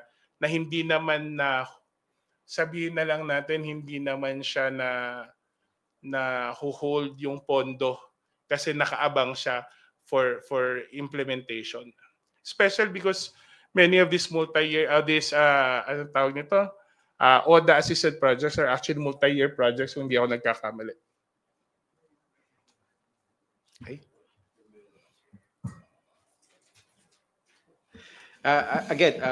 na hindi naman na sabihin na lang natin hindi naman siya na hold yung pondo kasi nakaabang siya for implementation. Especially because many of these multi-year ano tawag nito? ODA assisted projects are actually multi-year projects kung hindi ako nagkakamali. Okay. Again,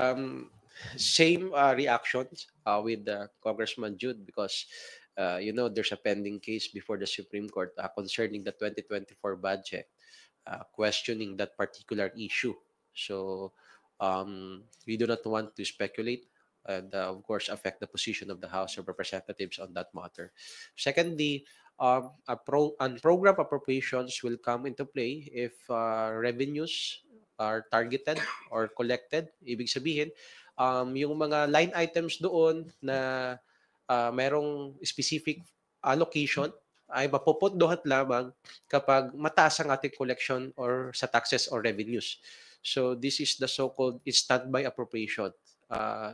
same reactions with Congressman Jude because there's a pending case before the Supreme Court concerning the 2024 budget, questioning that particular issue. So we do not want to speculate and of course affect the position of the House of Representatives on that matter. Secondly, program appropriations will come into play if revenues are targeted or collected. Ibig sabihin, yung mga line items doon na merong specific allocation ay mapupundohan lamang kapag mataas ang ating collection or sa taxes or revenues. So this is the so-called standby appropriation.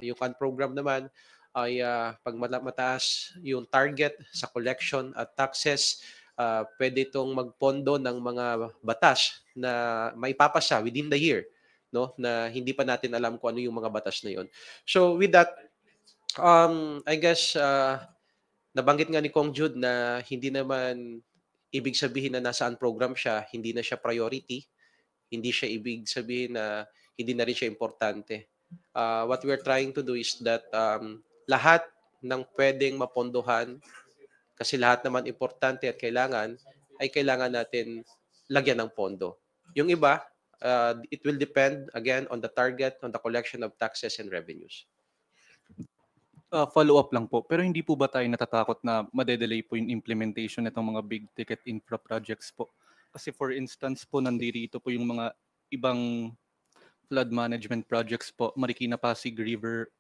Yung program naman ay pag mataas yung target sa collection at taxes, pwede itong magpondo ng mga batas na maipapasa within the year, no? Na hindi pa natin alam kung ano yung mga batas na yon. So with that, I guess nabanggit nga ni Kong Jude na hindi naman ibig sabihin na nasaan program siya, hindi na siya priority, hindi siya ibig sabihin na hindi na rin siya importante. What we're trying to do is that lahat ng pwedeng mapondohan, kasi lahat naman importante at kailangan natin lagyan ng pondo. Yung iba, it will depend again on the target, on the collection of taxes and revenues. Follow-up lang po, pero hindi po ba tayo natatakot na madedelay po yung implementation nitong mga big ticket infra projects po? Kasi for instance po, nandito po yung mga ibang flood management projects po, Marikina Pasig River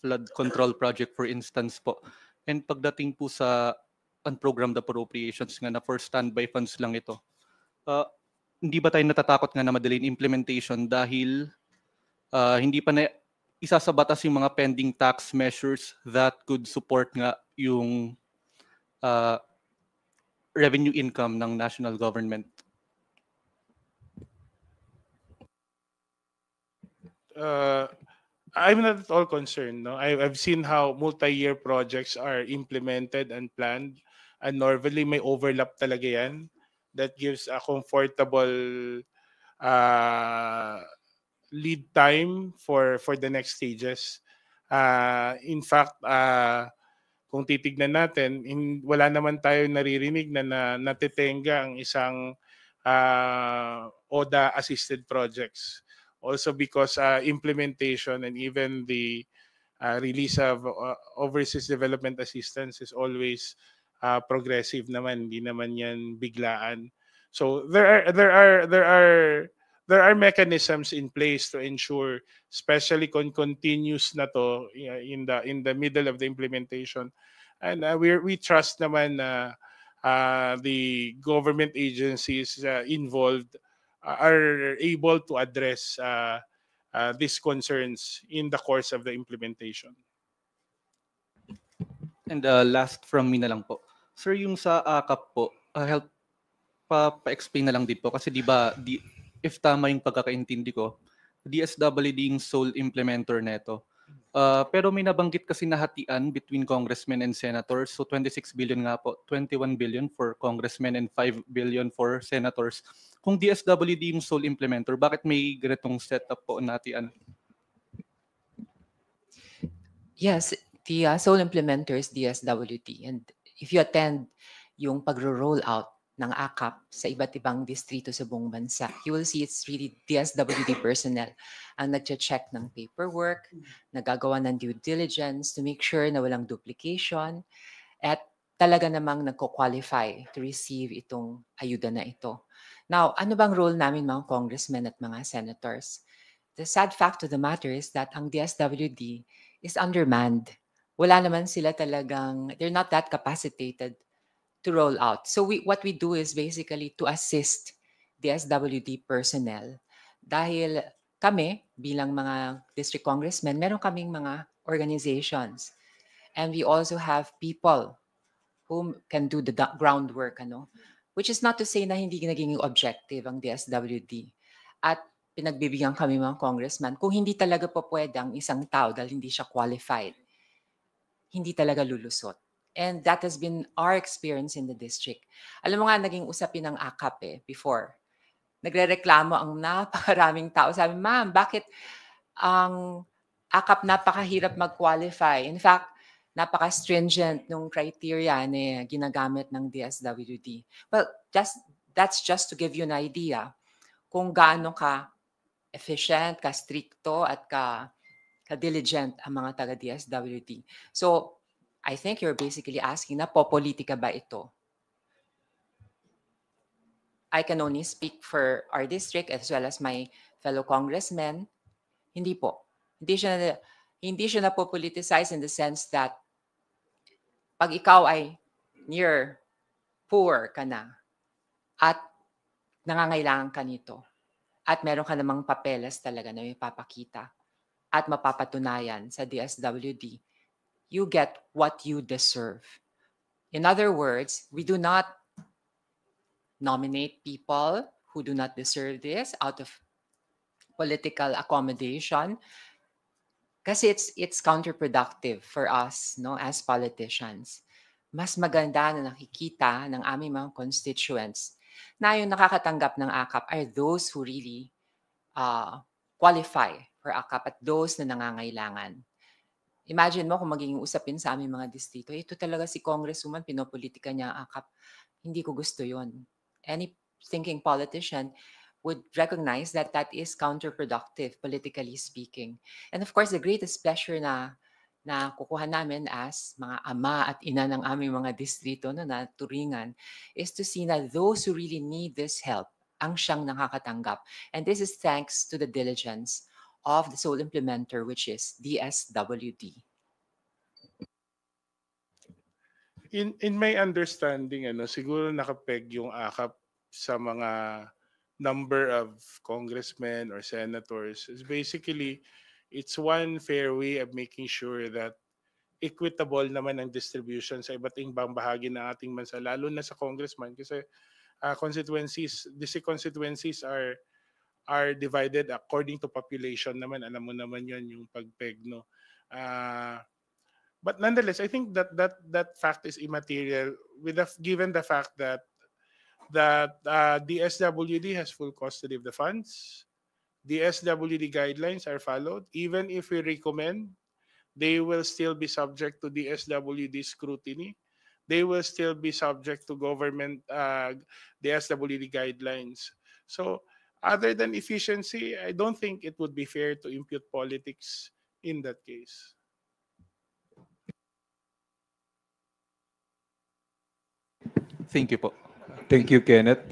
flood control project for instance po. And pagdating po sa unprogrammed appropriations nga na for standby funds lang ito, hindi ba tayo natatakot nga na madelaying implementation dahil hindi pa na isa sa batas yung mga pending tax measures that could support nga yung revenue income ng national government? I'm not at all concerned. No, I've seen how multi-year projects are implemented and planned, and normally may overlap talaga yan. That gives a comfortable lead time for the next stages. In fact, kung titignan natin, wala naman tayo naririnig na natitenga ang isang ODA assisted projects. Also because implementation and even the release of overseas development assistance is always progressive naman, hindi naman yan biglaan. So there are mechanisms in place to ensure, especially kung continuous na to in the middle of the implementation, and we trust naman na the government agencies involved are able to address these concerns in the course of the implementation. And last from me na lang po. Sir, yung sa AKAP po, help pa-explain na lang din po. Kasi di ba, if tama yung pagkakaintindi ko, DSWD yung sole implementer neto. Pero may nabanggit kasi nahatian between congressmen and senators. So 26 billion nga po, 21 billion for congressmen and 5 billion for senators. Kung DSWD yung sole implementer, bakit may ganitong setup po nahatian? Yes, The sole implementer is DSWD. And if you attend yung pagro-roll out ng AKAP sa iba't ibang distrito sa buong bansa, you will see it's really DSWD personnel ang nagche-check ng paperwork, nagagawa ng due diligence to make sure na walang duplication, at talaga namang nagko-qualify to receive itong ayuda na ito. Now, ano bang role namin mga congressmen at mga senators? The sad fact of the matter is that ang DSWD is undermanned. Wala naman sila talagang, they're not that capacitated to roll out. So what we do is basically to assist DSWD personnel. Dahil kami, bilang mga district congressmen, meron kaming mga organizations. And we also have people who can do the groundwork, which is not to say na hindi naging objective ang DSWD. At pinagbibigyan kami mga congressman, kung hindi talaga po pwede ang isang tao dahil hindi siya qualified, hindi talaga lulusot. And that has been our experience in the district. Alam mo nga, naging usapin ng AKAP before. Nagrereklamo ang napakaraming tao. Sabi, ma'am, bakit ang AKAP napakahirap mag-qualify? In fact, napaka-stringent nung criteria na ginagamit ng DSWD. Well, that's just to give you an idea kung gaano ka efficient, ka stricto, at ka diligent ang mga taga DSWD. So, I think you're basically asking na politika ba ito? I can only speak for our district as well as my fellow congressmen. Hindi po. Hindi siya na politicize in the sense that pag ikaw ay near poor ka na at nangangailangan ka nito at meron ka namang papeles talaga na may papakita at mapapatunayan sa DSWD, you get what you deserve. In other words, we do not nominate people who do not deserve this out of political accommodation kasi it's counterproductive for us, as politicians. Mas maganda na nakikita ng aming mga constituents na yung nakakatanggap ng AKAP are those who really qualify for AKAP at those na nangangailangan. Imagine mo kung magiging usapin sa aming mga distrito, ito talaga si Congresswoman, pinopolitika niya ang AKAP. Hindi ko gusto yon. Any thinking politician would recognize that that is counterproductive, politically speaking. And of course, the greatest pleasure na kukuha namin as mga ama at ina ng aming mga distrito na turingan is to see na those who really need this help ang siyang nakakatanggap. And this is thanks to the diligence of the sole implementer, which is DSWD. In my understanding, siguro nakapeg yung AKAP sa mga number of congressmen or senators. Is basically, it's one fair way of making sure that equitable naman ang distribution sa iba't ibang bahagi ng ating bansa, lalo na sa congressman kasi district constituencies are divided according to population naman. Alam mo naman yon yung pagpeg, no? But nonetheless, I think that fact is immaterial given the fact that DSWD has full custody of the funds. DSWD guidelines are followed. Even if we recommend, they will still be subject to DSWD scrutiny. They will still be subject to government DSWD guidelines. So other than efficiency, I don't think it would be fair to impute politics in that case. Thank you po. Thank you, Kenneth.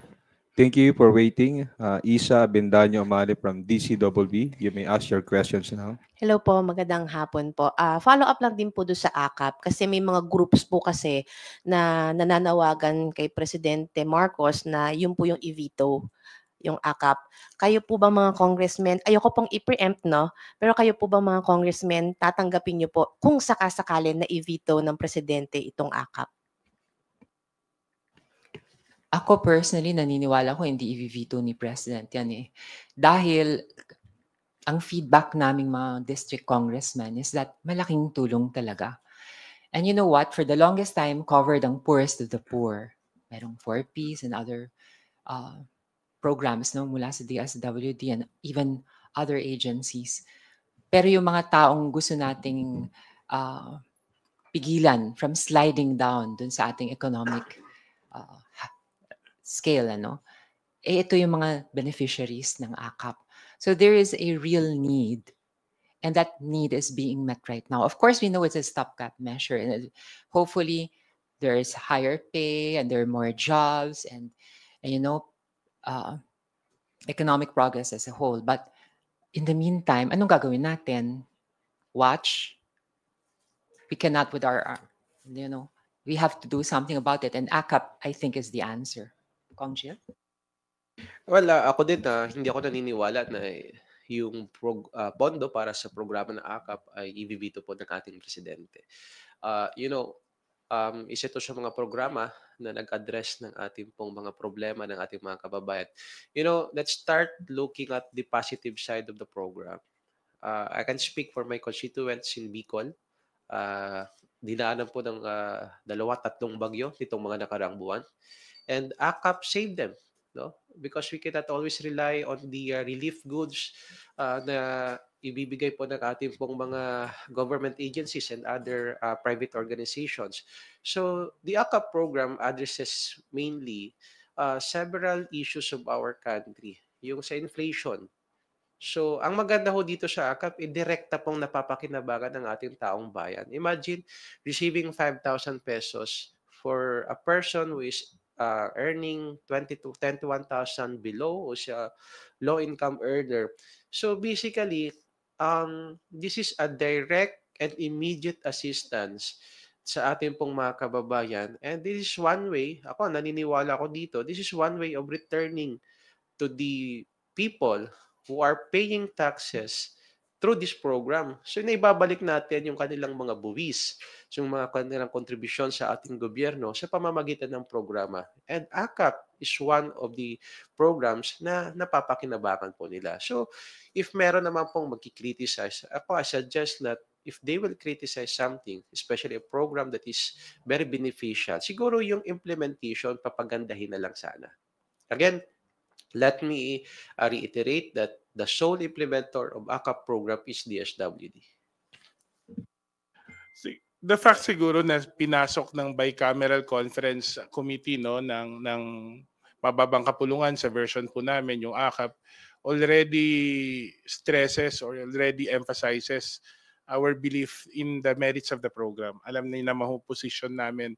Thank you for waiting. Isa Bendaño Amali from DCWB. You may ask your questions now. Hello po, magandang hapon po. Follow up lang din po doon sa AKAP kasi may mga groups po kasi na nananawagan kay Presidente Marcos na yun po yung i-veto, yung AKAP. Kayo po ba mga congressmen, ayoko pong i-preempt, no? Pero kayo po ba mga congressmen, tatanggapin niyo po kung sakasakalin na i-veto ng Presidente itong AKAP? Ako personally, naniniwala ko hindi i-veto ni President yan eh. Dahil ang feedback naming mga district congressmen is that malaking tulong talaga. And you know what? For the longest time, covered ang poorest of the poor. Merong 4Ps and other programs mula sa DSWD and even other agencies. Pero yung mga taong gusto nating pigilan from sliding down dun sa ating economic scale, ano? Ito yung mga beneficiaries ng AKAP. So there is a real need, and that need is being met right now. Of course, we know it's a stopgap measure, and hopefully there is higher pay and there are more jobs and economic progress as a whole. But in the meantime, anong gagawin natin? Watch? We cannot with our arm. We have to do something about it. And AKAP, I think, is the answer. Kong Jill? Well, ako din, hindi ako naniniwala na yung pondo para sa programa ng AKAP ay ibibito po ng ating presidente. Isa ito sa mga programa na nag-address ng ating pong mga problema ng ating mga kababayan. Let's start looking at the positive side of the program. I can speak for my constituents in Bicol. Dinaanan po ng 2-3 bagyo nitong mga nakaraang buwan. And AKAP saved them. No? Because we cannot always rely on the relief goods na ibibigay po ng ating pong mga government agencies and other private organizations. So the AKAP program addresses mainly several issues of our country. Yung sa inflation. So ang maganda ho dito sa AKAP, direkta pong napapakinabangan ng ating taong bayan. Imagine receiving 5,000 pesos for a person who is earning 10 to 1,000 below o siya low-income earner. So basically, this is a direct and immediate assistance sa ating pong mga kababayan. And this is one way, ako naniniwala ko dito, this is one way of returning to the people who are paying taxes through this program. So naibabalik natin yung kanilang mga buwis, yung mga kanilang kontribusyon sa ating gobyerno sa pamamagitan ng programa. And AKAP is one of the programs na napapakinabangan po nila. So if meron naman pong magkikriticize, I suggest that if they will criticize something, especially a program that is very beneficial, siguro yung implementation, papagandahin na lang sana. Again, let me reiterate that the sole implementer of AKAP program is DSWD. The fact siguro na pinasok ng bicameral conference committee ng mababang kapulungan sa version po namin yung AKAP already stresses or already emphasizes our belief in the merits of the program. Alam na yung position namin.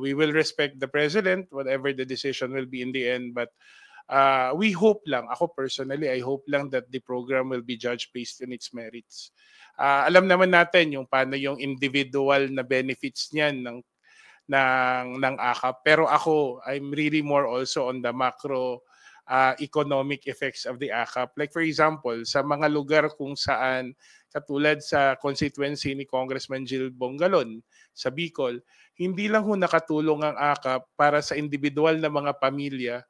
We will respect the president, whatever the decision will be in the end, but we hope lang, ako personally, I hope lang that the program will be judged based on its merits. Alam naman natin yung paano yung individual na benefits niyan ng AKAP. Pero ako, I'm really more also on the macro economic effects of the AKAP. Like for example, sa mga lugar kung saan, katulad sa constituency ni Congressman Jill Bongalon sa Bicol, hindi lang ho nakatulong ang AKAP para sa individual na mga pamilya,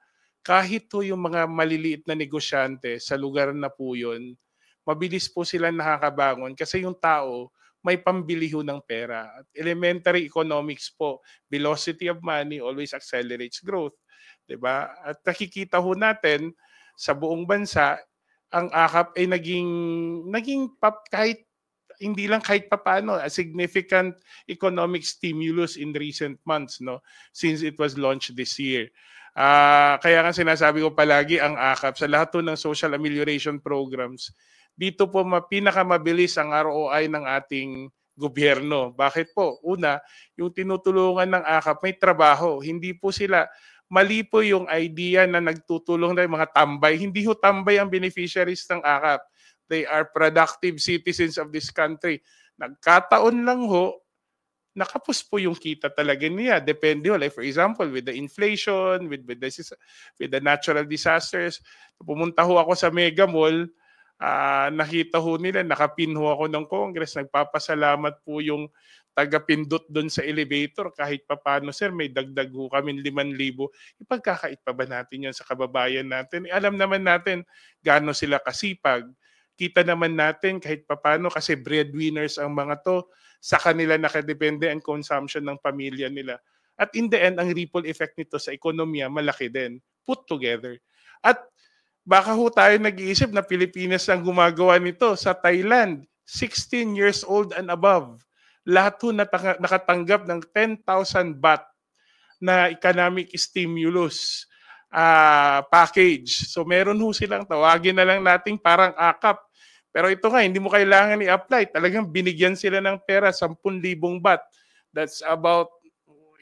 kahit po yung mga maliliit na negosyante sa lugar na po yun, mabilis po sila nakakabangon kasi yung tao may pambili ho ng pera. At elementary economics po, velocity of money always accelerates growth. Diba? At nakikita ho natin sa buong bansa, ang AKAP ay naging kahit hindi lang kahit papaano, a significant economic stimulus in recent months, no, since it was launched this year. Kaya nga sinasabi ko palagi ang AKAP sa lahat ng social amelioration programs, dito po pinakamabilis ang ROI ng ating gobyerno. Bakit po? Una, yung tinutulungan ng AKAP may trabaho. Hindi po sila, mali po yung idea na nagtutulong na yung mga tambay. Hindi ho tambay ang beneficiaries ng AKAP. They are productive citizens of this country. Nagkataon lang ho, nakapos po yung kita talaga niya. Depende ho. Like for example, with the inflation, with the natural disasters. Pumunta ho ako sa Mega Mall, nakita ho nila, nakapin ho ako ng Congress. Nagpapasalamat po yung taga-pindot doon sa elevator. Kahit papano, sir, may dagdag ho kami 5,000. Ipagkakait pa ba natin yan sa kababayan natin? Alam naman natin gaano sila kasipag. Kita naman natin kahit papano kasi breadwinners ang mga to, sa kanila nakadepende ang consumption ng pamilya nila. At in the end, ang ripple effect nito sa ekonomiya malaki din. Put together. At baka ho tayo nag-iisip na Pilipinas ang gumagawa nito. Sa Thailand, 16 years old and above. lahat ho nakatanggap ng 10,000 baht na economic stimulus package. So meron ho silang, tawagin na lang nating parang AKAP. Pero ito nga, hindi mo kailangan i-apply. Talagang binigyan sila ng pera, 10,000 baht. That's about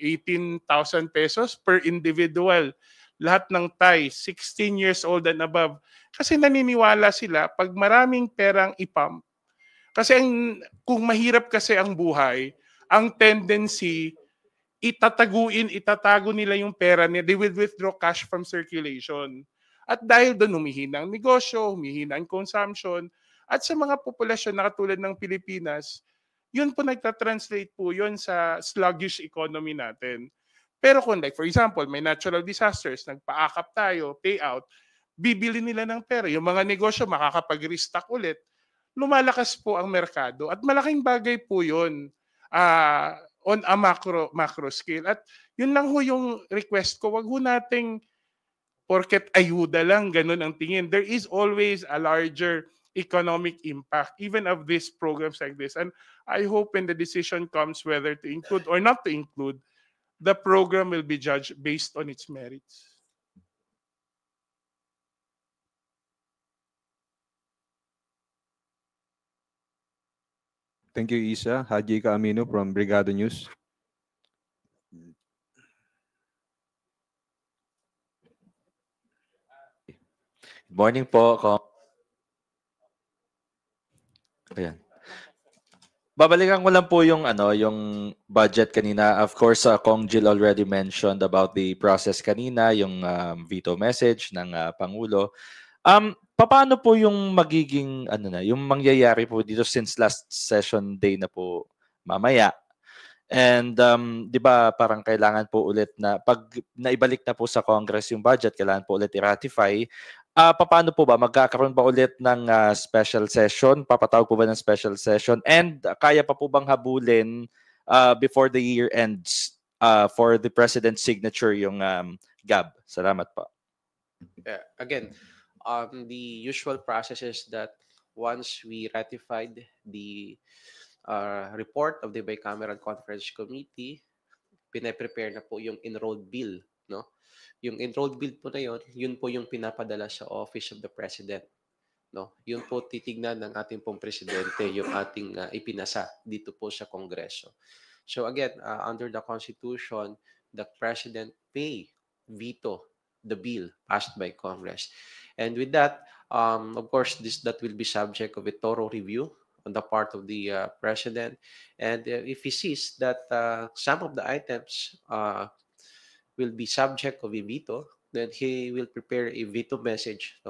18,000 pesos per individual. Lahat ng Thai, 16 years old and above. Kasi naniniwala sila, pag maraming perang ipump, kasi kung mahirap kasi ang buhay, ang tendency, itatago nila yung pera niya. They will withdraw cash from circulation. At dahil doon humihina ang negosyo, humihina ang consumption, at sa mga populasyon na katulad ng Pilipinas, yun po nagtatranslate po yun sa sluggish economy natin. Pero kung like for example, may natural disasters, nagpa-akap tayo, payout, bibili nila ng pera. Yung mga negosyo makakapag-restock ulit, lumalakas po ang merkado. At malaking bagay po yun on a macro scale. At yun lang ho yung request ko. Wag ho nating porket ayuda lang, ganun ang tingin. There is always a larger economic impact, even of these programs like this. And I hope when the decision comes whether to include or not to include, the program will be judged based on its merits. Thank you, Isa. Haji Kaamino from Brigada News. Good morning po. Ayan. Babalikan ko lang po yung yung budget kanina. Of course, Kong Jill already mentioned about the process kanina, yung veto message ng Pangulo. Paano po yung magiging yung mangyayari po dito since last session day na po mamaya? And 'di ba parang kailangan po ulit na pag naibalik na po sa Congress yung budget, kailangan po ulit i-ratify. Paano po ba? Magkakaroon ba ulit ng special session? Papatawag po ba ng special session? And kaya pa po bang habulin before the year ends for the President's signature yung GAB? Salamat po. Again, the usual process is that once we ratified the report of the Bicameral Conference Committee, pinaprepare na po yung enrolled bill, no? Yung enrolled bill po na yun po yung pinapadala sa Office of the President, no? Yun po titignan ng ating pong presidente yung ating ipinasa dito po sa Kongreso. So again, under the Constitution, the President may veto the bill passed by Congress. And with that, of course, that will be subject of a thorough review on the part of the President. And if he sees that some of the items will be subject of a veto, then he will prepare a veto message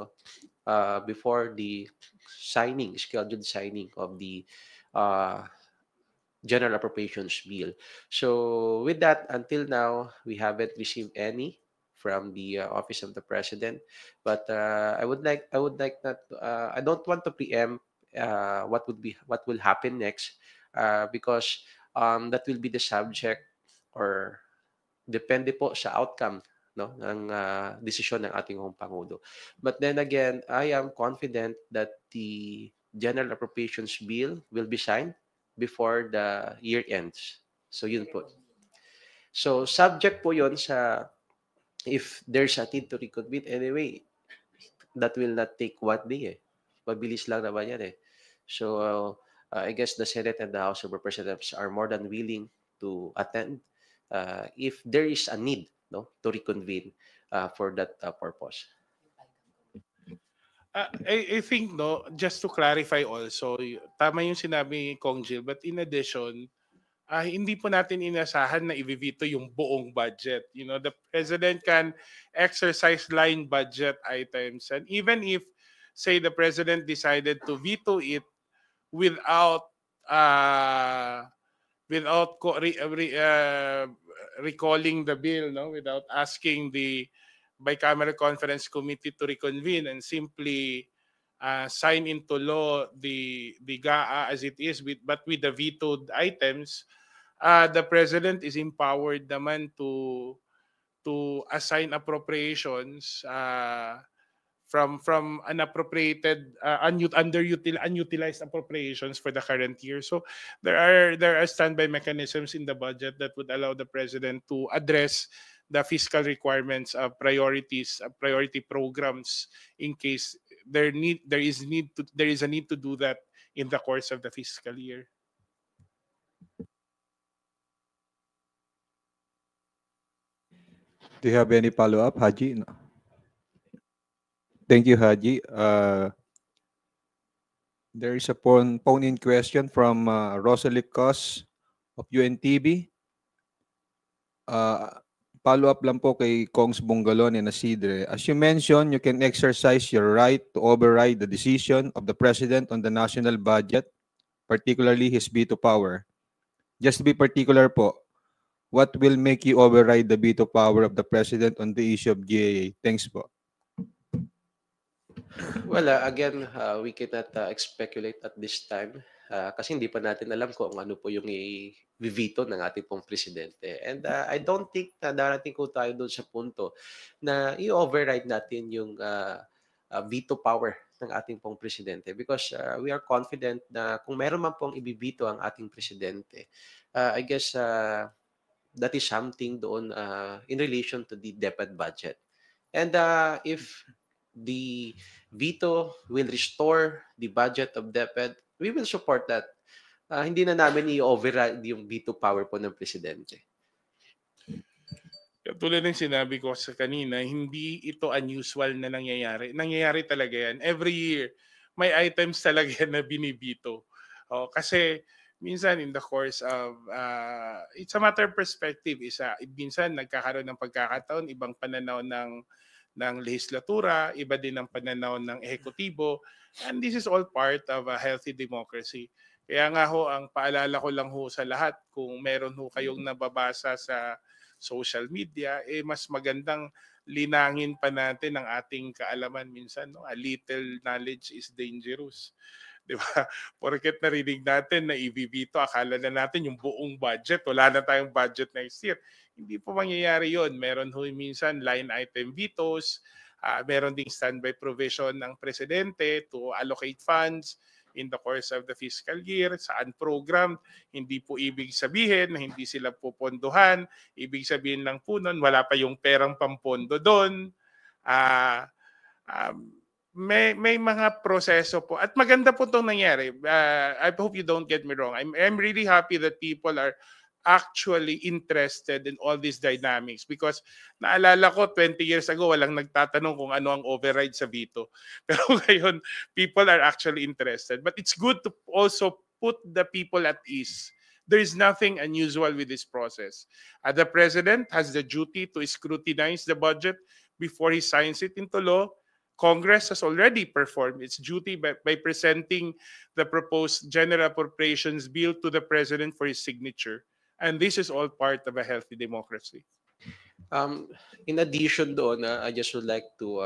before the scheduled signing of the General Appropriations Bill. So with that, until now, we haven't received any from the Office of the President. But I would like not. I don't want to preempt what will happen next, because that will be the subject or depende po sa outcome ng desisyon ng ating Pangulo. But then again, I am confident that the General Appropriations Bill will be signed before the year ends. So yun po. So subject po yun sa if there's a need to reconvene anyway, that will not take 1 day. Mabilis lang naman yan . So I guess the Senate and the House of Representatives are more than willing to attend if there is a need to reconvene for that purpose. I think just to clarify also, tama yung sinabi ni Kong Jill, but in addition, hindi po natin inasahan na i-veto yung buong budget. The President can exercise line budget items, and even if, say, the President decided to veto it without recalling the bill, without asking the Bicameral Conference Committee to reconvene and simply sign into law the GAA as it is, but with the vetoed items, the President is empowered naman to assign appropriations from unappropriated unutilized appropriations for the current year. So there are standby mechanisms in the budget that would allow the president to address the fiscal requirements of priority programs in case there is a need to do that in the course of the fiscal year. Do you have any follow-up, Haji? No. Thank you, Haji. There is a phone-in question from Rosalie Cos of UNTV. Follow-up lang po kay Kongs Bungalon and Asidre. As you mentioned, you can exercise your right to override the decision of the President on the national budget, particularly his veto power. Just to be particular po, what will make you override the veto power of the President on the issue of GAA? Thanks po. Well, again, we cannot speculate at this time kasi hindi pa natin alam kung ano po yung i-veto ng ating pong presidente. And I don't think na darating ko tayo doon sa punto na i-override natin yung veto power ng ating pong presidente because we are confident na kung meron man pong ibibito ang ating presidente, I guess that is something doon in relation to the DepEd budget. And if the veto will restore the budget of DepEd, we will support that. Hindi na namin i-override yung veto power po ng presidente. Tulad ng sinabi ko sa kanina, hindi ito unusual na nangyayari. Nangyayari talaga yan. Every year, may items talaga yan na binibito. Kasi minsan in the course of, it's a matter of perspective. Minsan nagkakaroon ng pagkakataon, ibang pananaw ng lehislatura, iba din ang pananaw ng ehekutibo, and this is all part of a healthy democracy. Kaya nga ho, ang paalala ko lang ho sa lahat, kung meron ho kayong nababasa sa social media, mas magandang linangin pa natin ang ating kaalaman minsan. No? A little knowledge is dangerous. Di ba? Porket narinig natin na ibibito, akala na natin yung buong budget, wala na tayong budget next year. Hindi po mangyayari yon. Meron ho minsan line item vetoes, meron ding standby provision ng presidente to allocate funds in the course of the fiscal year sa unprogrammed. Hindi po ibig sabihin na hindi sila pupondohan. Ibig sabihin lang po nun, wala pa yung perang pampondo doon. May mga proseso po. At maganda po itong nangyari. I hope you don't get me wrong. I'm really happy that people are actually interested in all these dynamics because naalala ko 20 years ago walang nagtatanong kung ano ang override sa veto. Pero ngayon people are actually interested. But it's good to also put the people at ease. There is nothing unusual with this process. The president has the duty to scrutinize the budget before he signs it into law. Congress has already performed its duty by presenting the proposed general appropriations bill to the president for his signature. And this is all part of a healthy democracy. In addition doon, I just would like to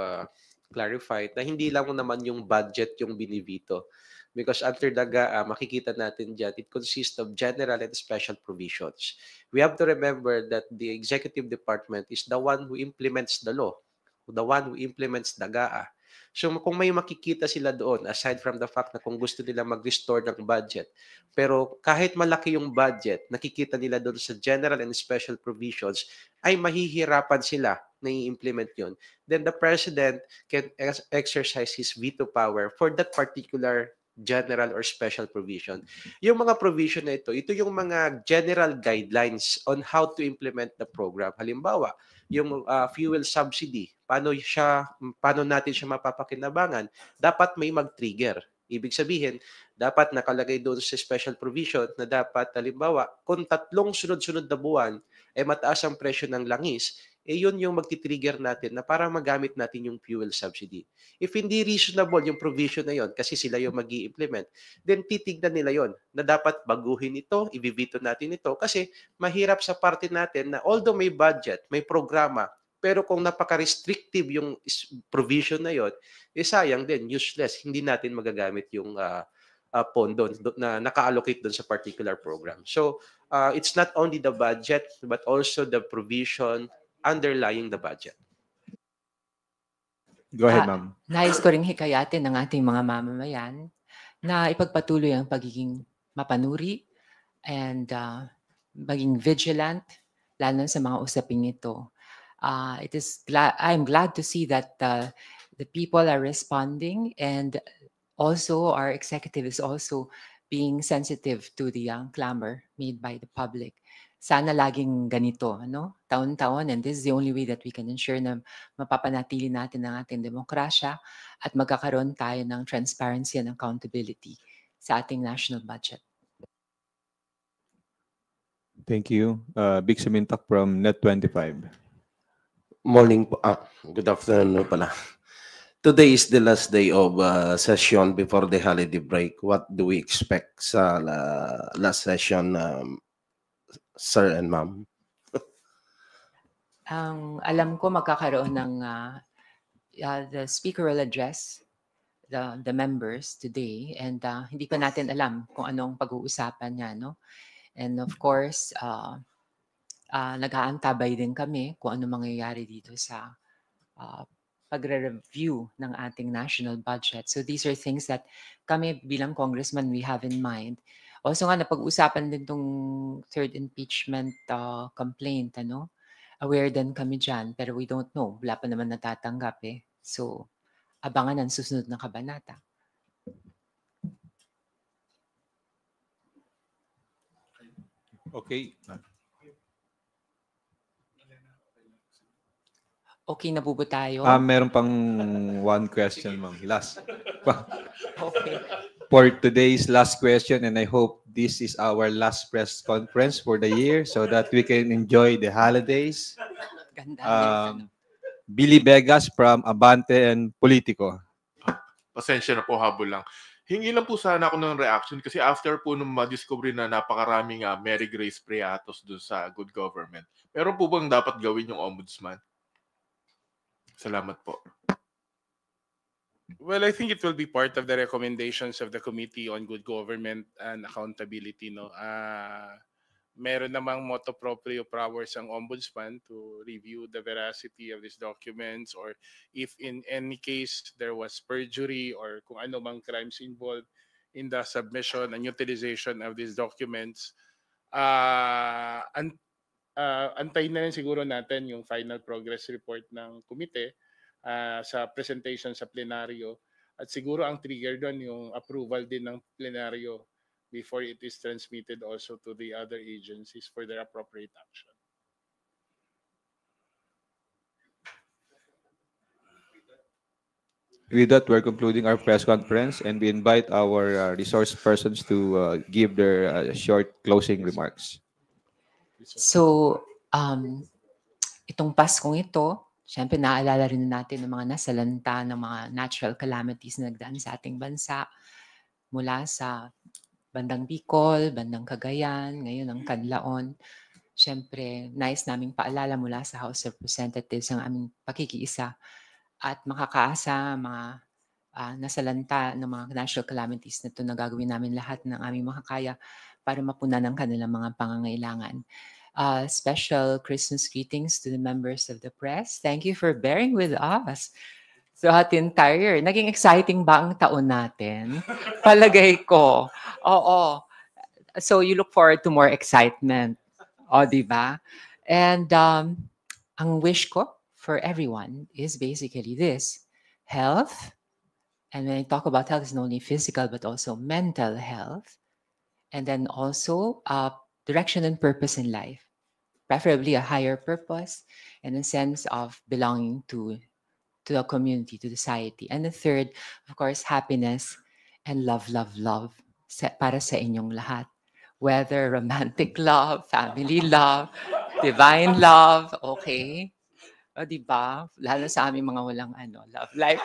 clarify na hindi lang naman yung budget yung binibito. Because under DAGA, makikita natin dyan, it consists of general and special provisions. We have to remember that the executive department is the one who implements the law, the one who implements DAGA. So kung may makikita sila doon, aside from the fact na kung gusto nila mag-restore ng budget, pero kahit malaki yung budget, nakikita nila doon sa general and special provisions, ay mahihirapan sila na i-implement yun. Then the president can exercise his veto power for that particular general or special provision. Yung mga provision na ito yung mga general guidelines on how to implement the program. Halimbawa, yung fuel subsidy, paano natin siya mapapakinabangan, dapat may mag-trigger. Ibig sabihin, dapat nakalagay doon sa special provision na dapat, halimbawa, kung 3 sunod-sunod na buwan ay mataas ang presyo ng langis, yun yung magti-trigger natin na para magamit natin yung fuel subsidy. If hindi reasonable yung provision na yun, kasi sila yung mag-i-implement, then titignan nila yon na dapat baguhin ito, ibibito natin ito, kasi mahirap sa parte natin na although may budget, may programa, pero kung napaka-restrictive yung provision na yon, sayang din, useless, hindi natin magagamit yung pondo na naka-allocate doon sa particular program. So, it's not only the budget, but also the provision underlying the budget. Go ahead, ma'am. Nais ko ring hikayatin ng ating mga mamamayan na ipagpatuloy ang pagiging mapanuri and maging vigilant, lalo na sa mga usaping ito. I'm glad to see that the people are responding, and also our executive is also being sensitive to the clamor made by the public. Sana laging ganito, ano? Taon-taon, and this is the only way that we can ensure na mapapanatili natin ang ating demokrasya at magkakaroon tayo ng transparency and accountability sa ating national budget. Thank you. Big Sumintak from Net25. Morning po. Good afternoon pala. Today is the last day of session before the holiday break. What do we expect sa last session, sir and ma'am? Ang alam ko magkakaroon ng the speaker will address the members today, and hindi pa natin alam kung anong pag-uusapan niya, no? And of course, nag-aantabay din kami kung ano mangyayari dito sa pagre-review ng ating national budget. So these are things that kami bilang congressman we have in mind. Also nga napag-usapan din tong third impeachment complaint, ano? Aware din kami dyan, pero we don't know. Wala pa naman natatanggap eh. So abangan ang susunod na kabanata. Okay. Okay na po ba tayo? Meron pang one question, ma'am. Last. Okay. For today's last question, and I hope this is our last press conference for the year so that we can enjoy the holidays. Ganda. Billy Vegas from Abante and Politico. Pasensya na po, habol lang. Hingi lang po sana ako ng reaction kasi after po nung ma-discover na napakaraming Mary Grace Priatos doon sa good government, meron po bang dapat gawin yung ombudsman? Salamat po. Well, I think it will be part of the recommendations of the Committee on Good Government and Accountability. No, meron namang motu proprio powers ang ombudsman to review the veracity of these documents, or if in any case there was perjury or kung ano mang crimes involved in the submission and utilization of these documents. Antayin na rin siguro natin yung final progress report ng komite sa presentation sa plenaryo, at siguro ang trigger doon yung approval din ng plenaryo before it is transmitted also to the other agencies for their appropriate action. With that, we're concluding our press conference, and we invite our resource persons to give their short closing remarks. So, itong Paskong ito, syempre naaalala rin natin ng mga nasalanta ng mga natural calamities na nagdaan sa ating bansa mula sa bandang Bicol, bandang Cagayan, ngayon ang Canlaon. Syempre, nais naming paalala mula sa House of Representatives ang aming pakikiisa at makakaasa mga nasalanta ng mga natural calamities na ito na gagawin namin lahat ng aming makakaya para mapunan ang kanilang mga pangangailangan. Special Christmas greetings to the members of the press. Thank you for bearing with us throughout the entire year. Naging exciting ba ang taon natin? Palagay ko. Oo. So you look forward to more excitement. O, di ba? And ang wish ko for everyone is basically this: health. And when I talk about health, it's not only physical but also mental health. And then also direction and purpose in life. Preferably a higher purpose and a sense of belonging to the community, to the society. And the third, of course, happiness and love, love, love para sa inyong lahat. Whether romantic love, family love, divine love, okay? O diba? Lalo sa aming mga walang love life.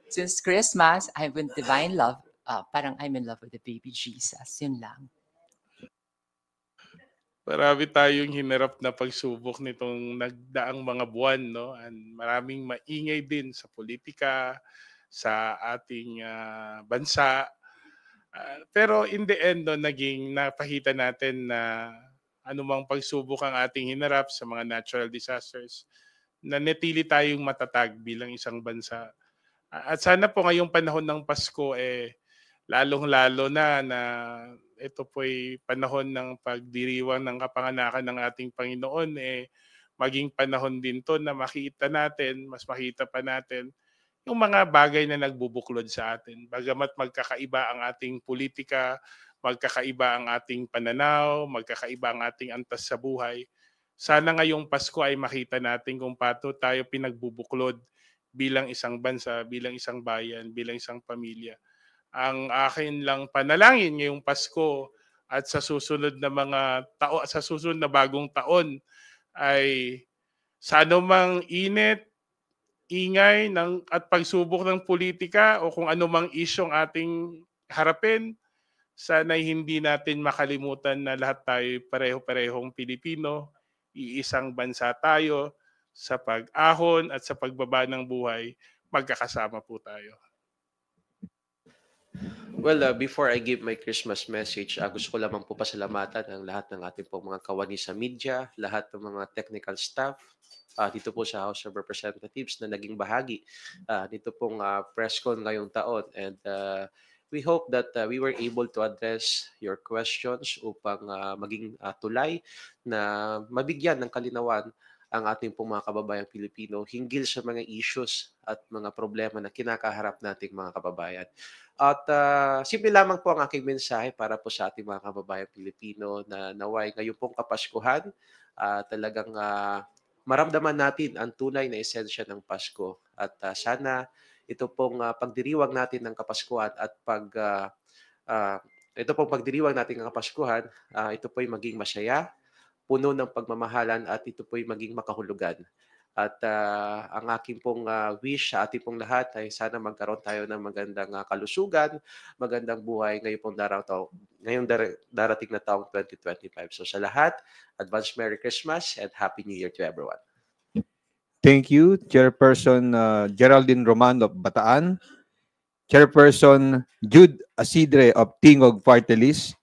Since Christmas, I've been divine love. Parang I'm in love with the baby Jesus. Yun lang. Marami tayong hinarap na pagsubok nitong nagdaang mga buwan, no? And maraming maingay din sa politika, sa ating bansa. Pero in the end, no, naging napakita natin na anumang pagsubok ang ating hinarap sa mga natural disasters, nanatili tayong matatag bilang isang bansa. At sana po ngayong panahon ng Pasko lalong-lalo na ito po'y panahon ng pagdiriwang ng kapanganakan ng ating Panginoon maging panahon din to na makita natin, mas makita pa natin yung mga bagay na nagbubuklod sa atin. Bagamat magkakaiba ang ating politika, magkakaiba ang ating pananaw, magkakaiba ang ating antas sa buhay. Sana ngayong Pasko ay makita natin kung paano tayo pinagbubuklod bilang isang bansa, bilang isang bayan, bilang isang pamilya. Ang akin lang panalangin ngayong Pasko at sa susunod na sa susunod na bagong taon ay sa anumang init, ingay at pagsubok ng politika o kung anumang isyong ating harapin, sana'y hindi natin makalimutan na lahat tayo pareho-parehong Pilipino, iisang bansa tayo, sa pag-ahon at sa pagbaba ng buhay, magkakasama po tayo. Well, before I give my Christmas message, gusto ko lamang po pasalamatan ang lahat ng ating pong mga kawani sa media, lahat ng mga technical staff, dito po sa House of Representatives na naging bahagi dito pong press con ngayong taon. And we hope that we were able to address your questions upang maging tulay na mabigyan ng kalinawan ang ating pong mga kababayang Pilipino hinggil sa mga issues at mga problema na kinakaharap nating mga kababayan. At simple lamang po ang aking mensahe para po sa ating mga kababayang Pilipino na naway ngayon pong Kapaskuhan, talagang maramdaman natin ang tunay na esensya ng Pasko. At sana ito pong pagdiriwang natin ng Kapaskuhan at ito pong pagdiriwang natin ng Kapaskuhan, ito po'y maging masaya, puno ng pagmamahalan at ito po'y maging makahulugan. At ang aking pong wish sa ating pong lahat ay sana magkaroon tayo ng magandang kalusugan, magandang buhay ngayong darating na taong 2025. So sa lahat, advance Merry Christmas and Happy New Year to everyone. Thank you, Chairperson Geraldine Romano of Bataan, Chairperson Jude Asidre of Tingog Party List,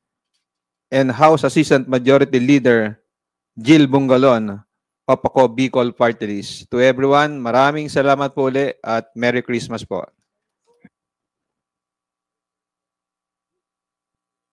and House Assistant Majority Leader Jill Bungalon of Ako Bicol Party List. To everyone, maraming salamat po ulit at Merry Christmas po.